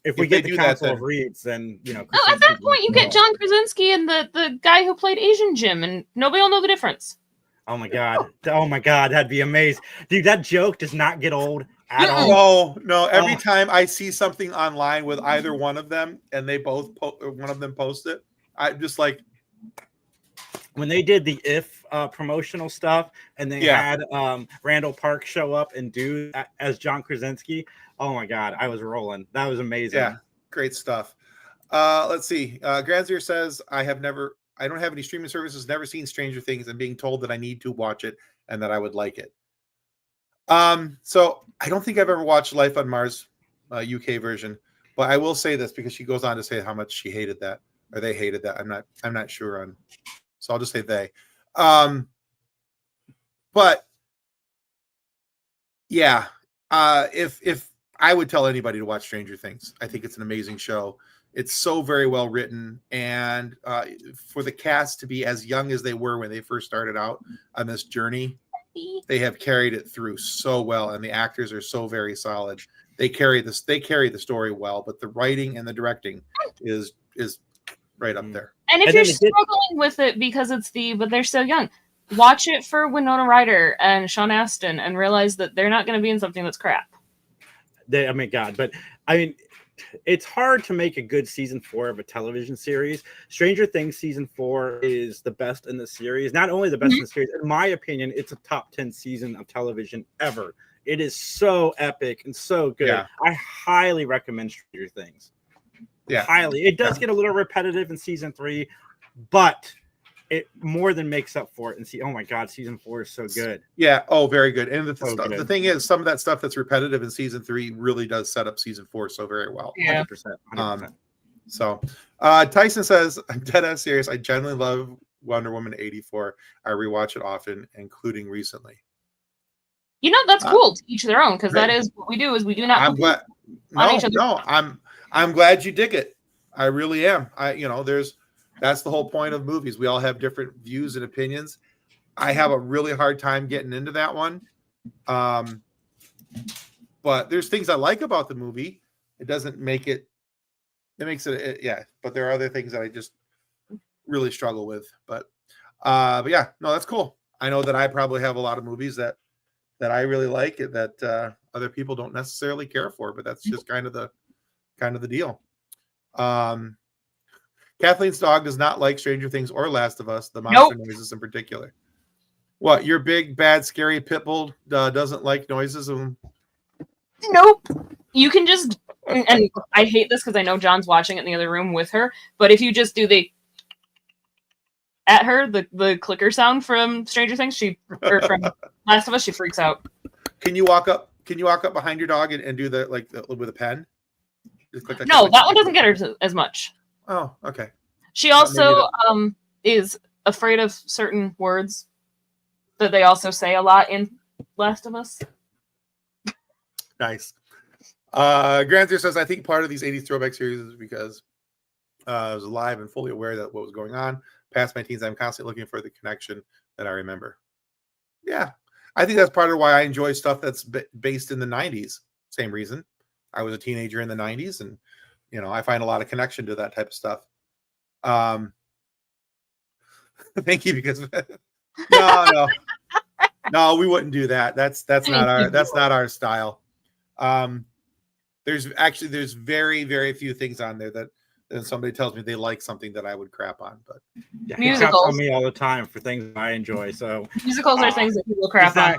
if we get the Council of Reeds, then No, at that point you get John Krasinski and the guy who played Asian Jim, and nobody will know the difference. Oh my god, that'd be amazing, dude. That joke does not get old at all. No. Every time I see something online with either one of them, and they both one of them post it, I'm just like, when they did the If promotional stuff, and they had Randall Park show up and do as John Krasinski. Oh my god, I was rolling. That was amazing. Yeah, great stuff. Let's see. Granzier says, I don't have any streaming services, never seen Stranger Things, and being told that I need to watch it and that I would like it. So I don't think I've ever watched Life on Mars UK version, but I will say this because she goes on to say how much she hated that, or they hated that. I'm not sure on, so I'll just say they. But yeah, if I would tell anybody to watch Stranger Things, I think it's an amazing show. It's so very well written, and for the cast to be as young as they were when they first started out on this journey, they have carried it through so well, and the actors are so very solid. They carry the story well, but the writing and the directing is right up there. And if you're struggling with it because but they're so young, watch it for Winona Ryder and Sean Astin and realize that they're not going to be in something that's crap. It's hard to make a good season 4 of a television series. Stranger Things season 4 is the best in the series. Not only the best in the series, in my opinion, it's a top 10 season of television ever. It is so epic and so good. Yeah. I highly recommend Stranger Things. Yeah, highly. It does get a little repetitive in season 3, but it more than makes up for it. And oh my god, season 4 is so good. Yeah, very good. And the thing is, some of that stuff that's repetitive in season 3 really does set up season 4 so very well. Yeah, 100%. So Tyson says, I'm dead ass serious. I genuinely love Wonder Woman 84. I rewatch it often, including recently. That's cool. To each their own, because that is what we do. Is we do not. I'm glad. I'm glad you dig it. I really am. That's the whole point of movies. We all have different views and opinions. I have a really hard time getting into that one. But there's things I like about the movie. It doesn't make it. It makes it. Yeah. But there are other things that I just really struggle with. But yeah, no, that's cool. I know that I probably have a lot of movies that I really like that other people don't necessarily care for, but that's just kind of the deal. Kathleen's dog does not like Stranger Things or Last of Us, the monster noises in particular. What, your big, bad, scary pit bull doesn't like noises? Nope. You can just, and I hate this because I know John's watching it in the other room with her, but if you just do at her, the clicker sound from Stranger Things, or from Last of Us, she freaks out. Can you walk up behind your dog and do with a pen? Just click, no, that one doesn't get her as much. Oh, okay. She also is afraid of certain words that they also say a lot in Last of Us. Nice. Granzer says, I think part of these 80s throwback series is because I was alive and fully aware that what was going on. Past my teens, I'm constantly looking for the connection that I remember. Yeah. I think that's part of why I enjoy stuff that's based in the 90s. Same reason. I was a teenager in the 90s, and I find a lot of connection to that type of stuff. Thank you, because no, we wouldn't do that. That's not our style. There's very, very few things on there that somebody tells me they like something that I would crap on. But musicals on me all the time for things I enjoy. So musicals are things that people crap on.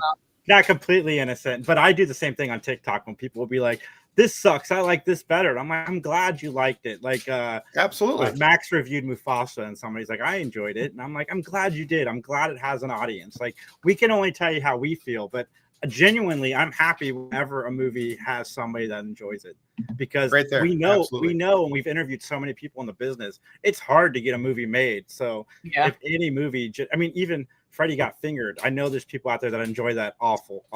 Not completely innocent, but I do the same thing on TikTok when people will be like, this sucks, I like this better. I'm like, I'm glad you liked it. Like absolutely. Max reviewed Mufasa and somebody's like, I enjoyed it. And I'm like, I'm glad you did. I'm glad it has an audience. Like, we can only tell you how we feel, but genuinely, I'm happy whenever a movie has somebody that enjoys it, because Right there. we know, Absolutely. and we've interviewed so many people in the business. It's hard to get a movie made. So Yeah. if any movie, I mean, even Freddy Got Fingered, I know there's people out there that enjoy that awful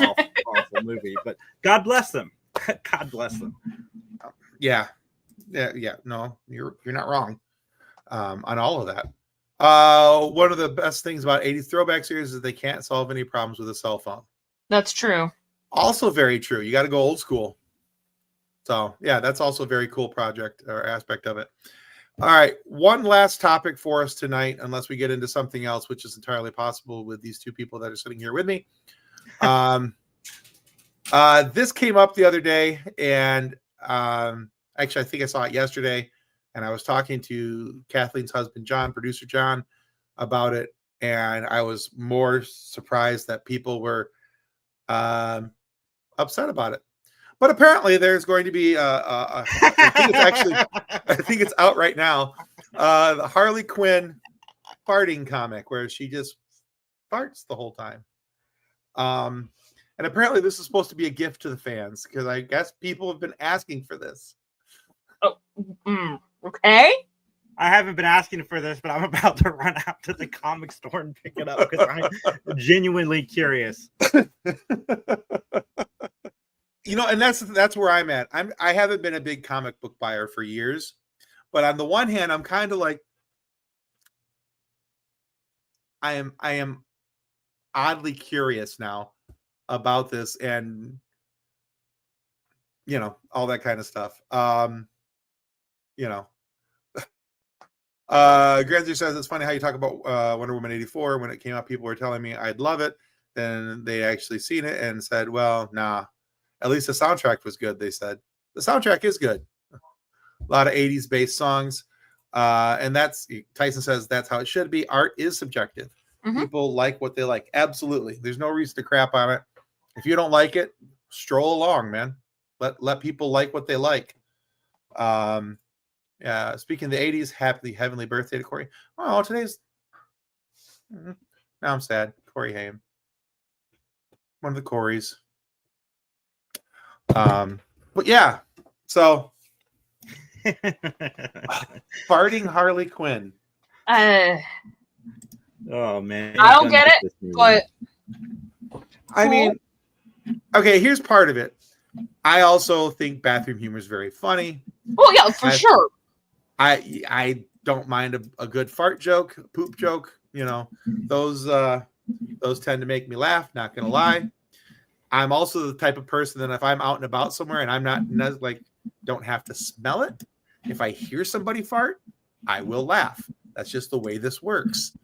movie, but God bless them. God bless them. Yeah. No, you're not wrong on all of that. One of the best things about 80s throwback series is they can't solve any problems with a cell phone. That's true. Also very true. You got to go old school. So yeah, that's also a very cool project or aspect of it. All right, one last topic for us tonight, unless we get into something else, which is entirely possible with these two people that are sitting here with me. This came up the other day, and actually, I think I saw it yesterday, and I was talking to Kathleen's husband, John, producer John, about it, and I was more surprised that people were upset about it. But apparently, there's going to be I think it's out right now. The Harley Quinn farting comic, where she just farts the whole time. And apparently, this is supposed to be a gift to the fans, because I guess people have been asking for this. Oh, okay. I haven't been asking for this, but I'm about to run out to the comic store and pick it up because I'm genuinely curious. And that's where I'm at. I haven't been a big comic book buyer for years, but on the one hand, I'm kind of like, I am oddly curious now about this, and all that kind of stuff. Granzer says it's funny how you talk about Wonder Woman 84. When it came out, people were telling me I'd love it. Then they actually seen it and said, well, nah. At least the soundtrack was good, they said. The soundtrack is good. A lot of 80s based songs. And Tyson says that's how it should be. Art is subjective. Mm-hmm. People like what they like. Absolutely. There's no reason to crap on it. If you don't like it, stroll along, man. Let people like what they like. Yeah. Speaking of the 80s, happy heavenly birthday to Corey. Oh, now I'm sad. Corey Haim. One of the Coreys. But yeah, so farting Harley Quinn. Oh man, I don't get it, but I mean, okay, here's part of it. I also think bathroom humor is very funny. Oh yeah, for sure. I don't mind a good fart joke, poop joke. Those tend to make me laugh. Not gonna lie. I'm also the type of person that if I'm out and about somewhere and I'm not don't have to smell it, if I hear somebody fart, I will laugh. That's just the way this works.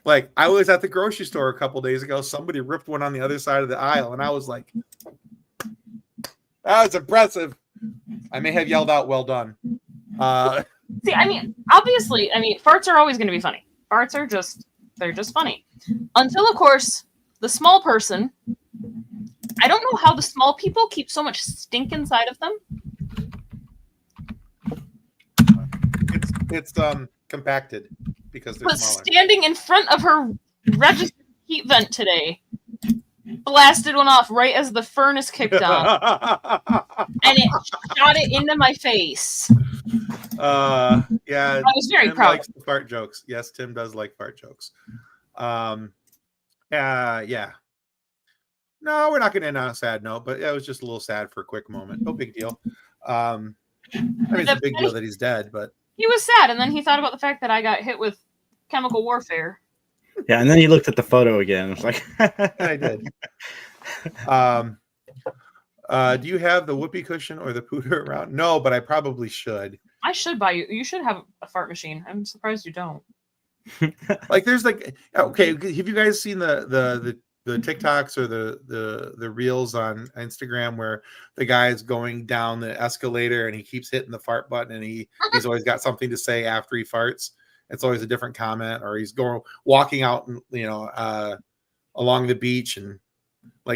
Like, I was at the grocery store a couple days ago. Somebody ripped one on the other side of the aisle, and I was like, that was impressive. I may have yelled out, well done. See, I mean, obviously, farts are always going to be funny. Farts are they're just funny. Until, of course, the small person. I don't know how the small people keep so much stink inside of them. It's compacted because they're But smaller. Standing in front of her registered heat vent today, blasted one off right as the furnace kicked on, and it shot it into my face. Yeah, I was very Tim proud. likes the fart jokes. Yes, Tim does like fart jokes. Yeah. No, we're not going to end on a sad note, but it was just a little sad for a quick moment. No big deal. It's a big deal that he's dead, but He was sad, and then he thought about the fact that I got hit with chemical warfare. Yeah, and then he looked at the photo again. It was like, I did. Do you have the whoopee cushion or the pooter around? No, but I probably should. I should buy you. You should have a fart machine. I'm surprised you don't. There's okay. Have you guys seen the TikToks or the reels on Instagram where the guy's going down the escalator and he keeps hitting the fart button and he's always got something to say after he farts. It's always a different comment, or he's walking out and along the beach and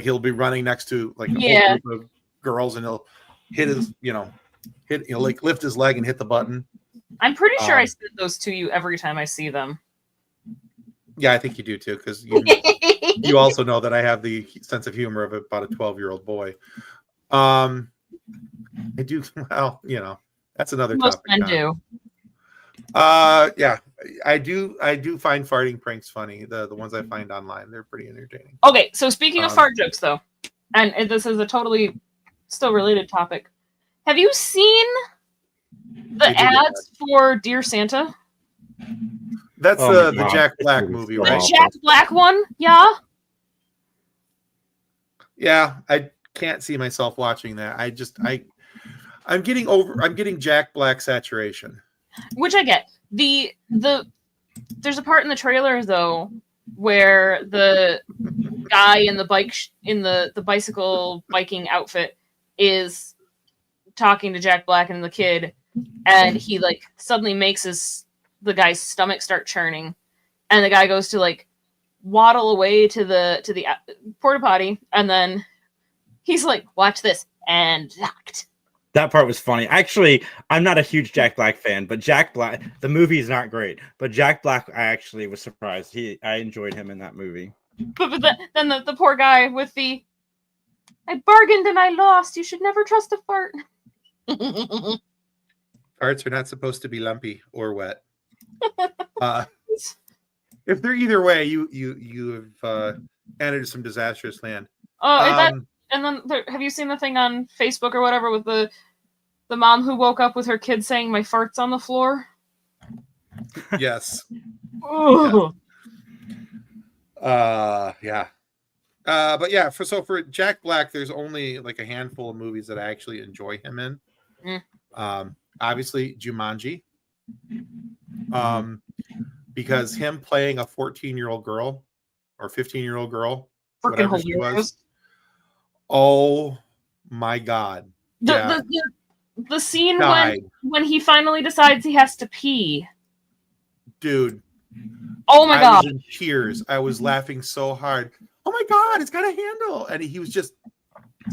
he'll be running next to a whole group of girls and he'll hit his lift his leg and hit the button. I'm pretty sure I send those to you every time I see them. Yeah, I think you do too, because you also know that I have the sense of humor of about a 12-year-old boy. I do. Well, that's another Most topic. men Don. do. Yeah, I do find farting pranks funny. The ones I find online, they're pretty entertaining. Okay, so speaking of fart jokes, though, and this is a totally still related topic. Have you seen the ads for Dear Santa? That's Oh the Jack Black movie, right? The Jack Black one, yeah. Yeah, I can't see myself watching that. I'm getting Jack Black saturation. Which I get. There's a part in the trailer though where the guy in the the bicycle biking outfit is talking to Jack Black and the kid, and he like suddenly makes the guy's stomach start churning, and the guy goes to like waddle away to the porta potty, and then he's like, "Watch this," and locked. That part was funny. Actually, I'm not a huge Jack Black fan, but Jack Black, the movie is not great. But Jack Black, I actually was surprised. I enjoyed him in that movie. But then the poor guy with I bargained and I lost. You should never trust a fart. Farts are not supposed to be lumpy or wet. If they're either way, you have entered some disastrous land. And then have you seen the thing on Facebook or whatever with the mom who woke up with her kid saying my fart's on the floor? Yes. Ooh. Yeah. But yeah, for Jack Black, there's only like a handful of movies that I actually enjoy him in. Obviously Jumanji. Because him playing a 14-year-old girl or 15-year-old girl, whatever she was. Oh my God. The scene when he finally decides he has to pee. Dude. Oh my God. I was in tears. I was laughing so hard. Oh my God, it's got a handle. And he was just.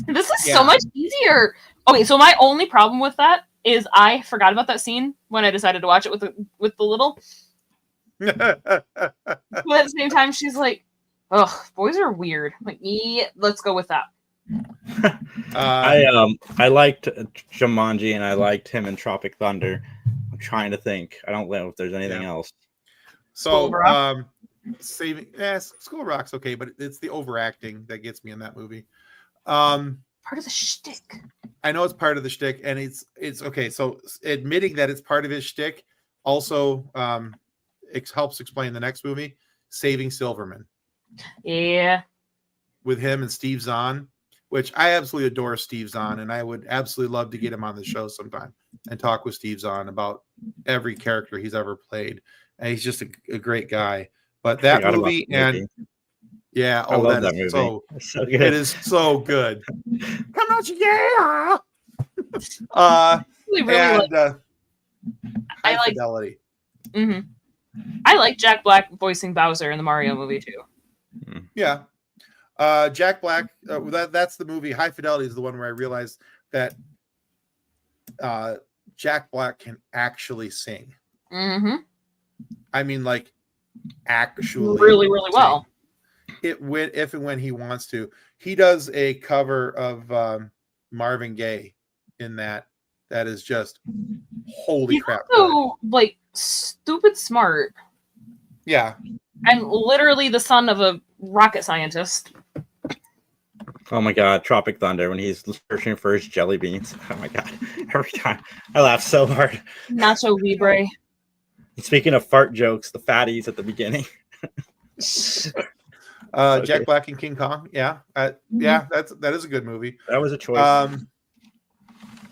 This is so much easier. Okay, so my only problem with that is I forgot about that scene when I decided to watch it with the little. But at the same time, she's like, "Ugh, boys are weird." I'm like, yeah, let's go with that. I liked Jumanji and I liked him in Tropic Thunder. I'm trying to think. I don't know if there's anything else. So School Rock's okay, but it's the overacting that gets me in that movie. Part of the shtick. I know it's part of the shtick, and it's okay. So admitting that it's part of his shtick also it helps explain the next movie, Saving Silverman. Yeah. With him and Steve Zahn, which I absolutely adore Steve Zahn, and I would absolutely love to get him on the show sometime and talk with Steve Zahn about every character he's ever played. And he's just a great guy. But that movie and yeah, I love that movie. So good. It is so good. Come on, yeah. I like Fidelity. Mm-hmm. I like Jack Black voicing Bowser in the Mario movie too. Yeah. Jack Black, that's the movie. High Fidelity is the one where I realized that Jack Black can actually sing. Mm-hmm. I mean, like, actually really, really sing. Well. If and when he wants to. He does a cover of Marvin Gaye in that is just holy crap. Also, like, stupid smart. Yeah. And literally the son of a rocket scientist. Oh my God, Tropic Thunder when he's searching for his jelly beans. Oh my God, every time I laugh so hard. Nacho Libre. Speaking of fart jokes, the fatties at the beginning. Okay. Jack Black and King Kong. Yeah. Yeah, that is a good movie. That was a choice.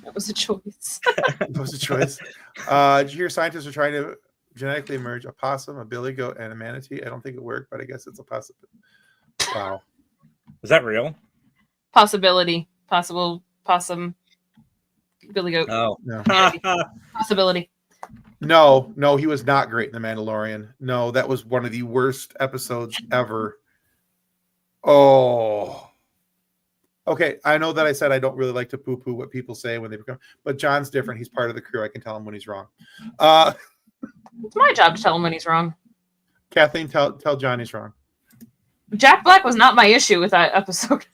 That was a choice. That was a choice. Did you hear scientists are trying to genetically merge a possum, a billy goat, and a manatee? I don't think it worked, but I guess it's a possibility. Wow. Is that real? Possibility. Possible possum. Billy goat. Oh. No. Possibility. No, he was not great in The Mandalorian. No, that was one of the worst episodes ever. Oh. Okay, I know that I said I don't really like to poo-poo what people say when they become, but John's different. He's part of the crew. I can tell him when he's wrong. It's my job to tell him when he's wrong. Kathleen, tell Johnny's wrong. Jack Black was not my issue with that episode.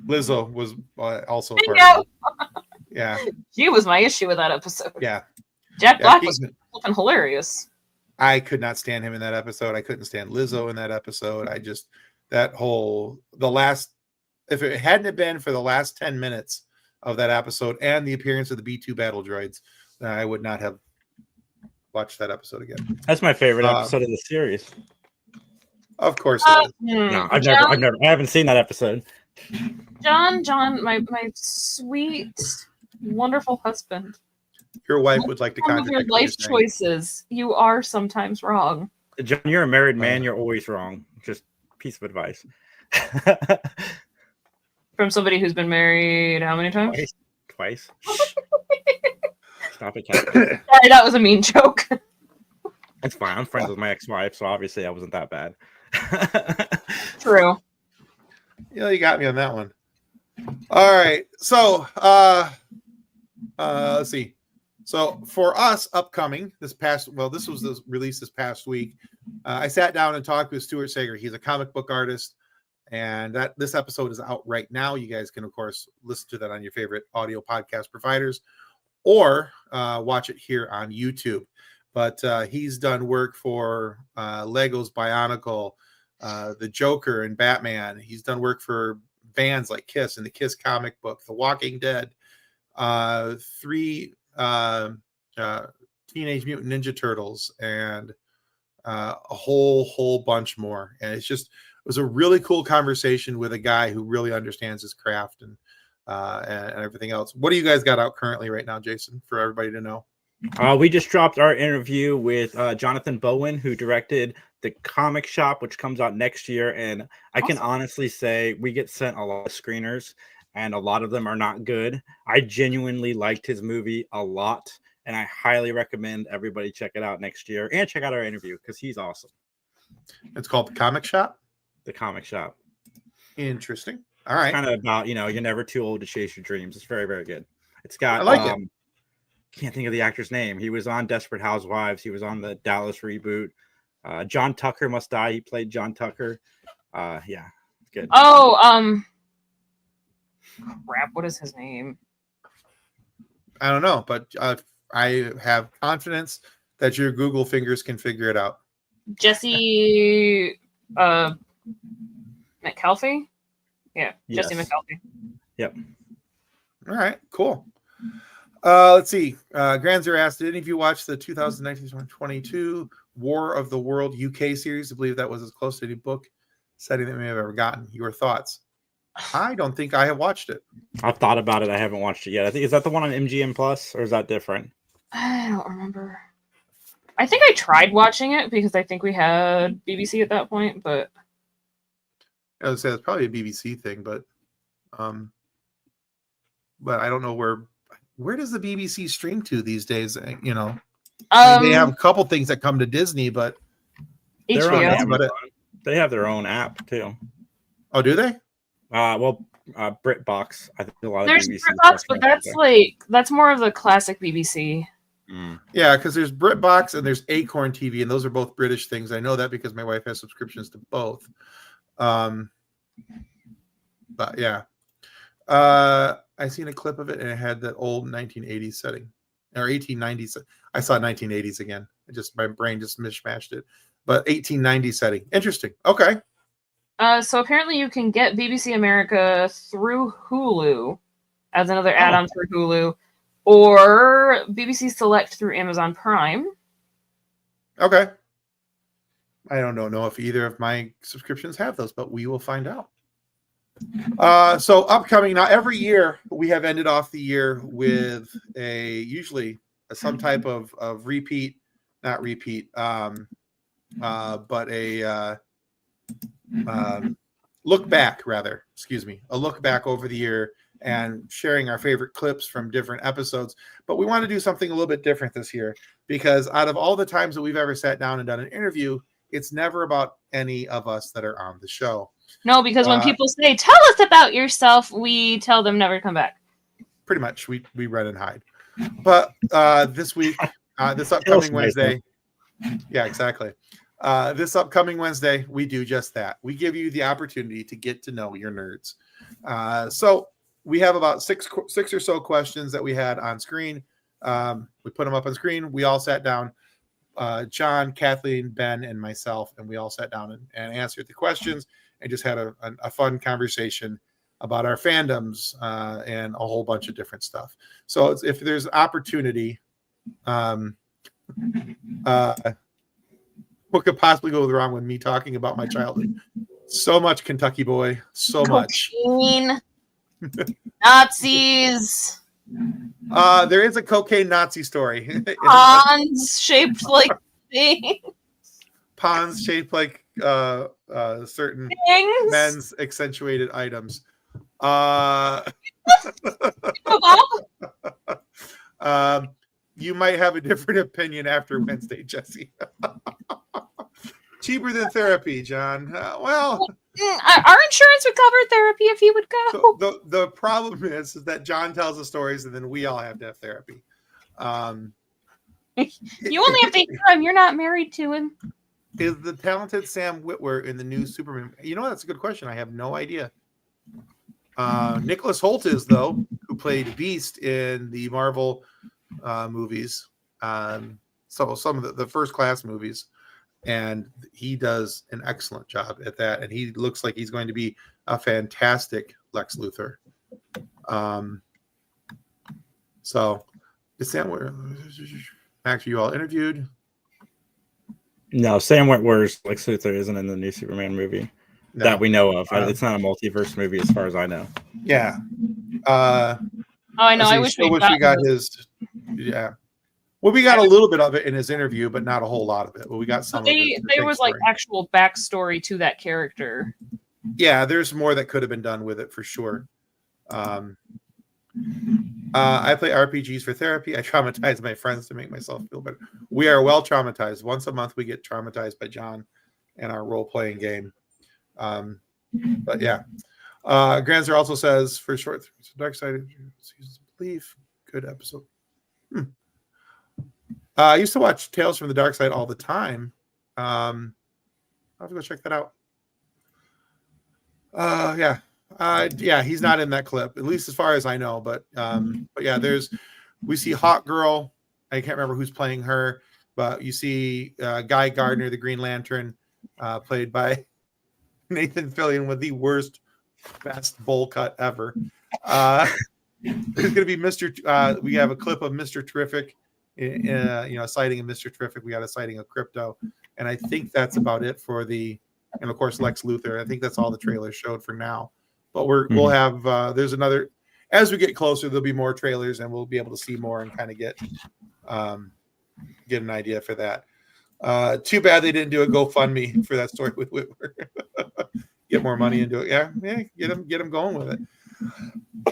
Lizzo was also I part know. of it. Yeah. She was my issue with that episode. Yeah. Jack Yeah, Black was flipping hilarious. I could not stand him in that episode. I couldn't stand Lizzo in that episode. If it hadn't been for the last 10 minutes of that episode and the appearance of the B2 battle droids, then I would not have watched that episode again. That's my favorite episode of the series. Of course it is. No, I haven't seen that episode. John, my sweet, wonderful husband. Your wife would like to Some of your contradict what you're life saying. choices, you are sometimes wrong. John, you're a married man. You're always wrong. Just piece of advice. From somebody who's been married how many times? Twice. Stop it, Kat. Sorry, that was a mean joke. It's fine. I'm friends with my ex-wife, so obviously I wasn't that bad. True. You got me on that one. All right. So let's see. So for us upcoming this was released this past week. I sat down and talked with Stuart Sager. He's a comic book artist, and this episode is out right now. You guys can, of course, listen to that on your favorite audio podcast providers or watch it here on YouTube. But he's done work for Lego's Bionicle, the Joker and Batman. He's done work for bands like Kiss and the Kiss comic book, The Walking Dead, 3 Teenage Mutant Ninja Turtles, and a whole bunch more. And it was a really cool conversation with a guy who really understands his craft and everything else. What do you guys got out currently right now, Jason, for everybody to know? We just dropped our interview with Jonathan Bowen, who directed The Comic Shop, which comes out next year. And I can honestly say we get sent a lot of screeners, and a lot of them are not good. I genuinely liked his movie a lot, and I highly recommend everybody check it out next year and check out our interview because he's awesome. It's called The Comic Shop? The Comic Shop. Interesting. All right. Kind of about, you're never too old to chase your dreams. It's very, very good. It's got, I like it. Can't think of the actor's name. He was on Desperate Housewives. He was on the Dallas reboot. John Tucker Must Die. He played John Tucker. Yeah, good. Oh, crap. What is his name? I don't know, but I have confidence that your Google fingers can figure it out. Jesse McAlfee? Yeah, Yes. Jesse McAlfee. Yep. All right, cool. Let's see. Granzer asked, did any of you watch the 2019-2022 War of the World UK series? I believe that was as close to any book setting that we may have ever gotten. Your thoughts? I don't think I have watched it. I've thought about it. I haven't watched it yet. I think, is that the one on MGM Plus, or is that different? I don't remember. I think I tried watching it because I think we had BBC at that point, but I would say it's probably a BBC thing, but I don't know where does the BBC stream to these days? I mean, they have a couple things that come to Disney, but They're on HBO. That's about it. They have their own app too. Oh, do they? BritBox. I think a lot of There's BBC BritBox, stuff but comes there. that's more of the classic BBC. Yeah, because there's BritBox and there's Acorn TV, and those are both British things. I know that because my wife has subscriptions to both. But yeah, I seen a clip of it, and it had that old 1980s setting or 1890s. I saw 1980s again. My brain just mishmashed it. But 1890 setting. Interesting. Okay. So apparently you can get BBC America through Hulu as another add-on through Hulu, or BBC Select through Amazon Prime. Okay. I don't know if either of my subscriptions have those, but we will find out. So upcoming now, every year we have ended off the year with usually some type of repeat, not repeat, but a look back, rather. Excuse me, a look back over the year and sharing our favorite clips from different episodes. But we want to do something a little bit different this year because out of all the times that we've ever sat down and done an interview, it's never about any of us that are on the show. No, because when people say, tell us about yourself, we tell them never to come back. Pretty much, we run and hide. But this week, this upcoming Wednesday, yeah, exactly. This upcoming Wednesday, we do just that. We give you the opportunity to get to know your nerds. So we have about six or so questions that we had on screen. We put them up on screen. We all sat down, John, Kathleen, Ben, and myself, and we all sat down and answered the questions and just had a fun conversation about our fandoms and a whole bunch of different stuff. So if there's opportunity, what could possibly go wrong with me talking about my childhood? So much Kentucky Boy, so much. Cocaine, Nazis, There is a cocaine Nazi story. ponds shaped like things. Ponds shaped like certain men's accentuated items. You might have a different opinion after Wednesday, Jesse. Cheaper than therapy, John. Well, our insurance would cover therapy if he would go. The problem is that John tells the stories, and then we all have to have therapy. You only have to hear him. You're not married to him. Is the talented Sam Witwer in the new Superman? You know, that's a good question. I have no idea. Nicholas Hoult is, though, who played Beast in the Marvel movies. So some of the First Class movies. And he does an excellent job at that. And he looks like he's going to be a fantastic Lex Luthor. So is Sam Witwer actually you all interviewed? No, Sam Witwer's Lex Luthor isn't in the new Superman movie that we know of. It's not a multiverse movie as far as I know. Yeah. I know. I wish we got his. Yeah. Well, we got a little bit of it in his interview, but not a whole lot of it. Well, we got some. There was like actual backstory to that character. Yeah, there's more that could have been done with it for sure. I play RPGs for therapy. I traumatize my friends to make myself feel better. We are well traumatized. Once a month, we get traumatized by John and our role-playing game. But yeah, Granzer also says for short, Dark Side of Seasons of Belief, good episode. I used to watch Tales from the Dark Side all the time. I'll have to go check that out. Yeah, he's not in that clip, at least as far as I know. But yeah, we see Hawk Girl. I can't remember who's playing her, but you see Guy Gardner, the Green Lantern, played by Nathan Fillion with the best bowl cut ever. There's going to be Mr. We have a clip of Mr. Terrific, a sighting of Mr. Terrific. We got a sighting of Crypto, and I think that's about it for and of course Lex Luthor. I think that's all the trailers showed for now. But we'll have there's another as we get closer. There'll be more trailers, and we'll be able to see more and kind of get an idea for that. Too bad they didn't do a GoFundMe for that story with Whitmer. Get more money into it. Yeah, get them going with it.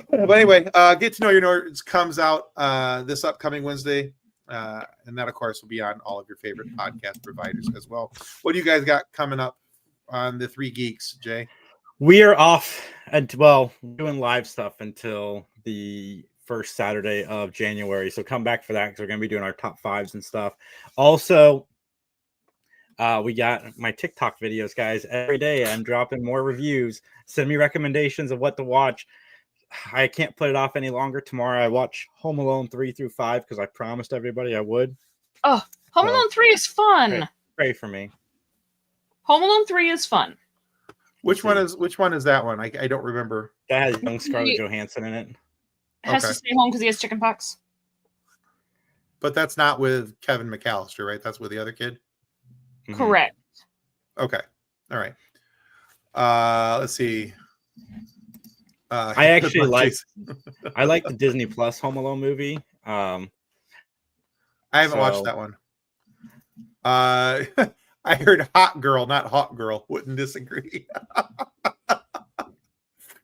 But anyway, Get to Know Your Nerds comes out this upcoming Wednesday, and that of course will be on all of your favorite podcast providers as well. What do you guys got coming up on the Three Geeks, Jay? We are off doing live stuff until the first Saturday of January. So come back for that because we're going to be doing our top fives and stuff. Also, we got my TikTok videos, guys. Every day I'm dropping more reviews. Send me recommendations of what to watch. I can't put it off any longer. Tomorrow I watch Home Alone 3 through 5 because I promised everybody I would. Oh, Home Alone 3 is fun. Pray for me. Home Alone 3 is fun. Which one is that one? I don't remember. That has young Scarlett Johansson in it. Has to stay home because he has chicken pox. But that's not with Kevin McAllister, right? That's with the other kid? Mm-hmm. Correct. Okay. All right. Let's see. I actually like the Disney Plus Home Alone movie. I haven't watched that one. I heard Hot Girl, not Hot Girl. Wouldn't disagree.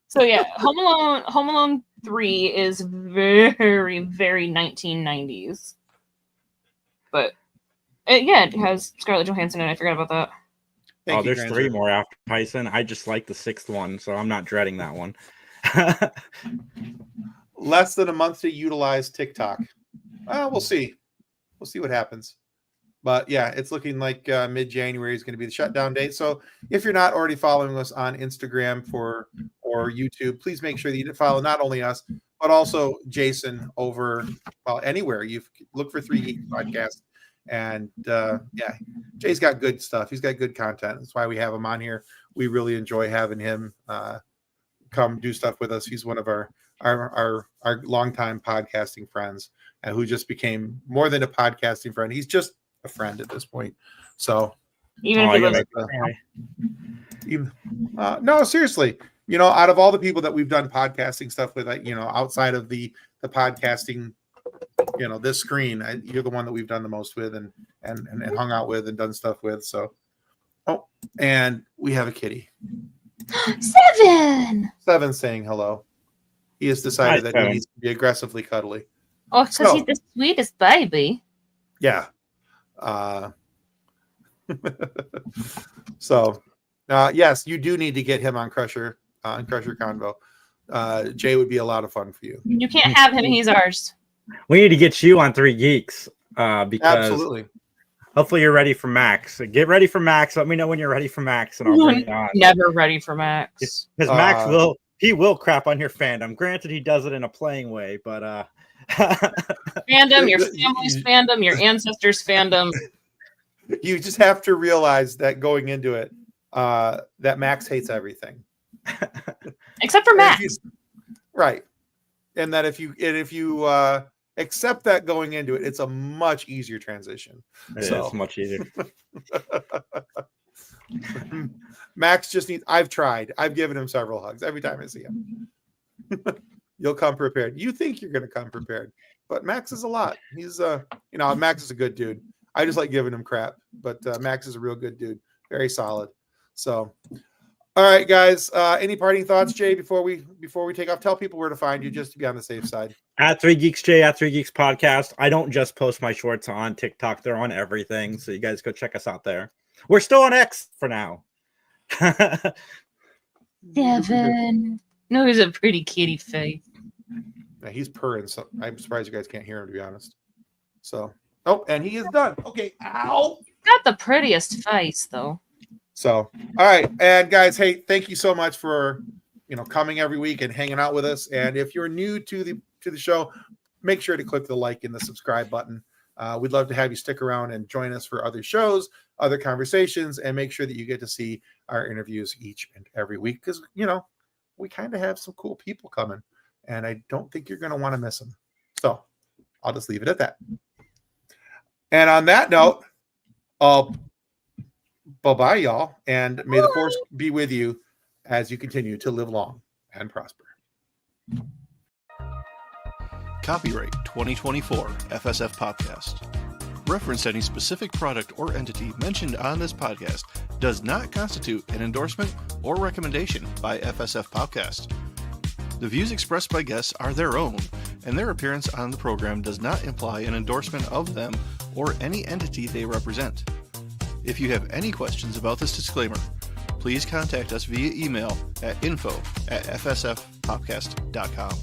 So yeah, Home Alone 3 is very, very 1990s. But it has Scarlett Johansson in it. I forgot about that. There's 3 more after Tyson. I just like the 6th one, so I'm not dreading that one. Less than a month to utilize TikTok. We'll see. We'll see what happens. But yeah, it's looking like mid-January is going to be the shutdown date. So if you're not already following us on Instagram or YouTube, please make sure that you follow not only us, but also Jason over anywhere. You look for 3 Geeks Podcast. And yeah, Jay's got good stuff. He's got good content. That's why we have him on here. We really enjoy having him come do stuff with us. He's one of our longtime podcasting friends, and who just became more than a podcasting friend. He's just a friend at this point. So Even if he was no, seriously, out of all the people that we've done podcasting stuff with, outside of the podcasting, this screen, you're the one that we've done the most with and hung out with and done stuff with. So, and we have a kitty. 7 saying hello. He has decided that he needs to be aggressively cuddly. Oh, because he's the sweetest baby. Yeah. So, yes, you do need to get him on Crusher Convo. Jay would be a lot of fun for you. You can't have him; he's ours. We need to get you on 3 Geeks because absolutely. Hopefully you're ready for Max. Get ready for Max. Let me know when you're ready for Max, and I'll bring it on. Never ready for Max. Because Max will crap on your fandom. Granted, he does it in a playing way, but fandom, your family's fandom, your ancestors' fandom. You just have to realize that going into it, that Max hates everything, except for Max. Right, and that if you accept that going into it, it's a much easier transition. It's much easier. Max just needs. I've tried. I've given him several hugs every time I see him. You'll come prepared. You think you're going to come prepared, but Max is a lot. He's Max is a good dude. I just like giving him crap, but Max is a real good dude. Very solid. So, all right, guys. Any parting thoughts, Jay, before we take off? Tell people where to find you, just to be on the safe side. At 3 Geeks Jay, at 3 Geeks Podcast. I don't just post my shorts on TikTok; they're on everything. So you guys go check us out there. We're still on X for now. 7. No, he's a pretty kitty face. Yeah, he's purring. So I'm surprised you guys can't hear him, to be honest. So, and he is done. Okay. Ow. Got the prettiest face, though. So, all right, and guys, hey, thank you so much for coming every week and hanging out with us. And if you're new to the show, make sure to click the like and the subscribe button. We'd love to have you stick around and join us for other shows, other conversations, and make sure that you get to see our interviews each and every week, because we kind of have some cool people coming, and I don't think you're going to want to miss them. So I'll just leave it at that. And on that note, bye-bye, y'all, and may the force be with you as you continue to live long and prosper. Copyright 2024 FSF Popcast. Reference to any specific product or entity mentioned on this podcast does not constitute an endorsement or recommendation by FSF Popcast. The views expressed by guests are their own, and their appearance on the program does not imply an endorsement of them or any entity they represent. If you have any questions about this disclaimer, please contact us via email at info@fsfpopcast.com.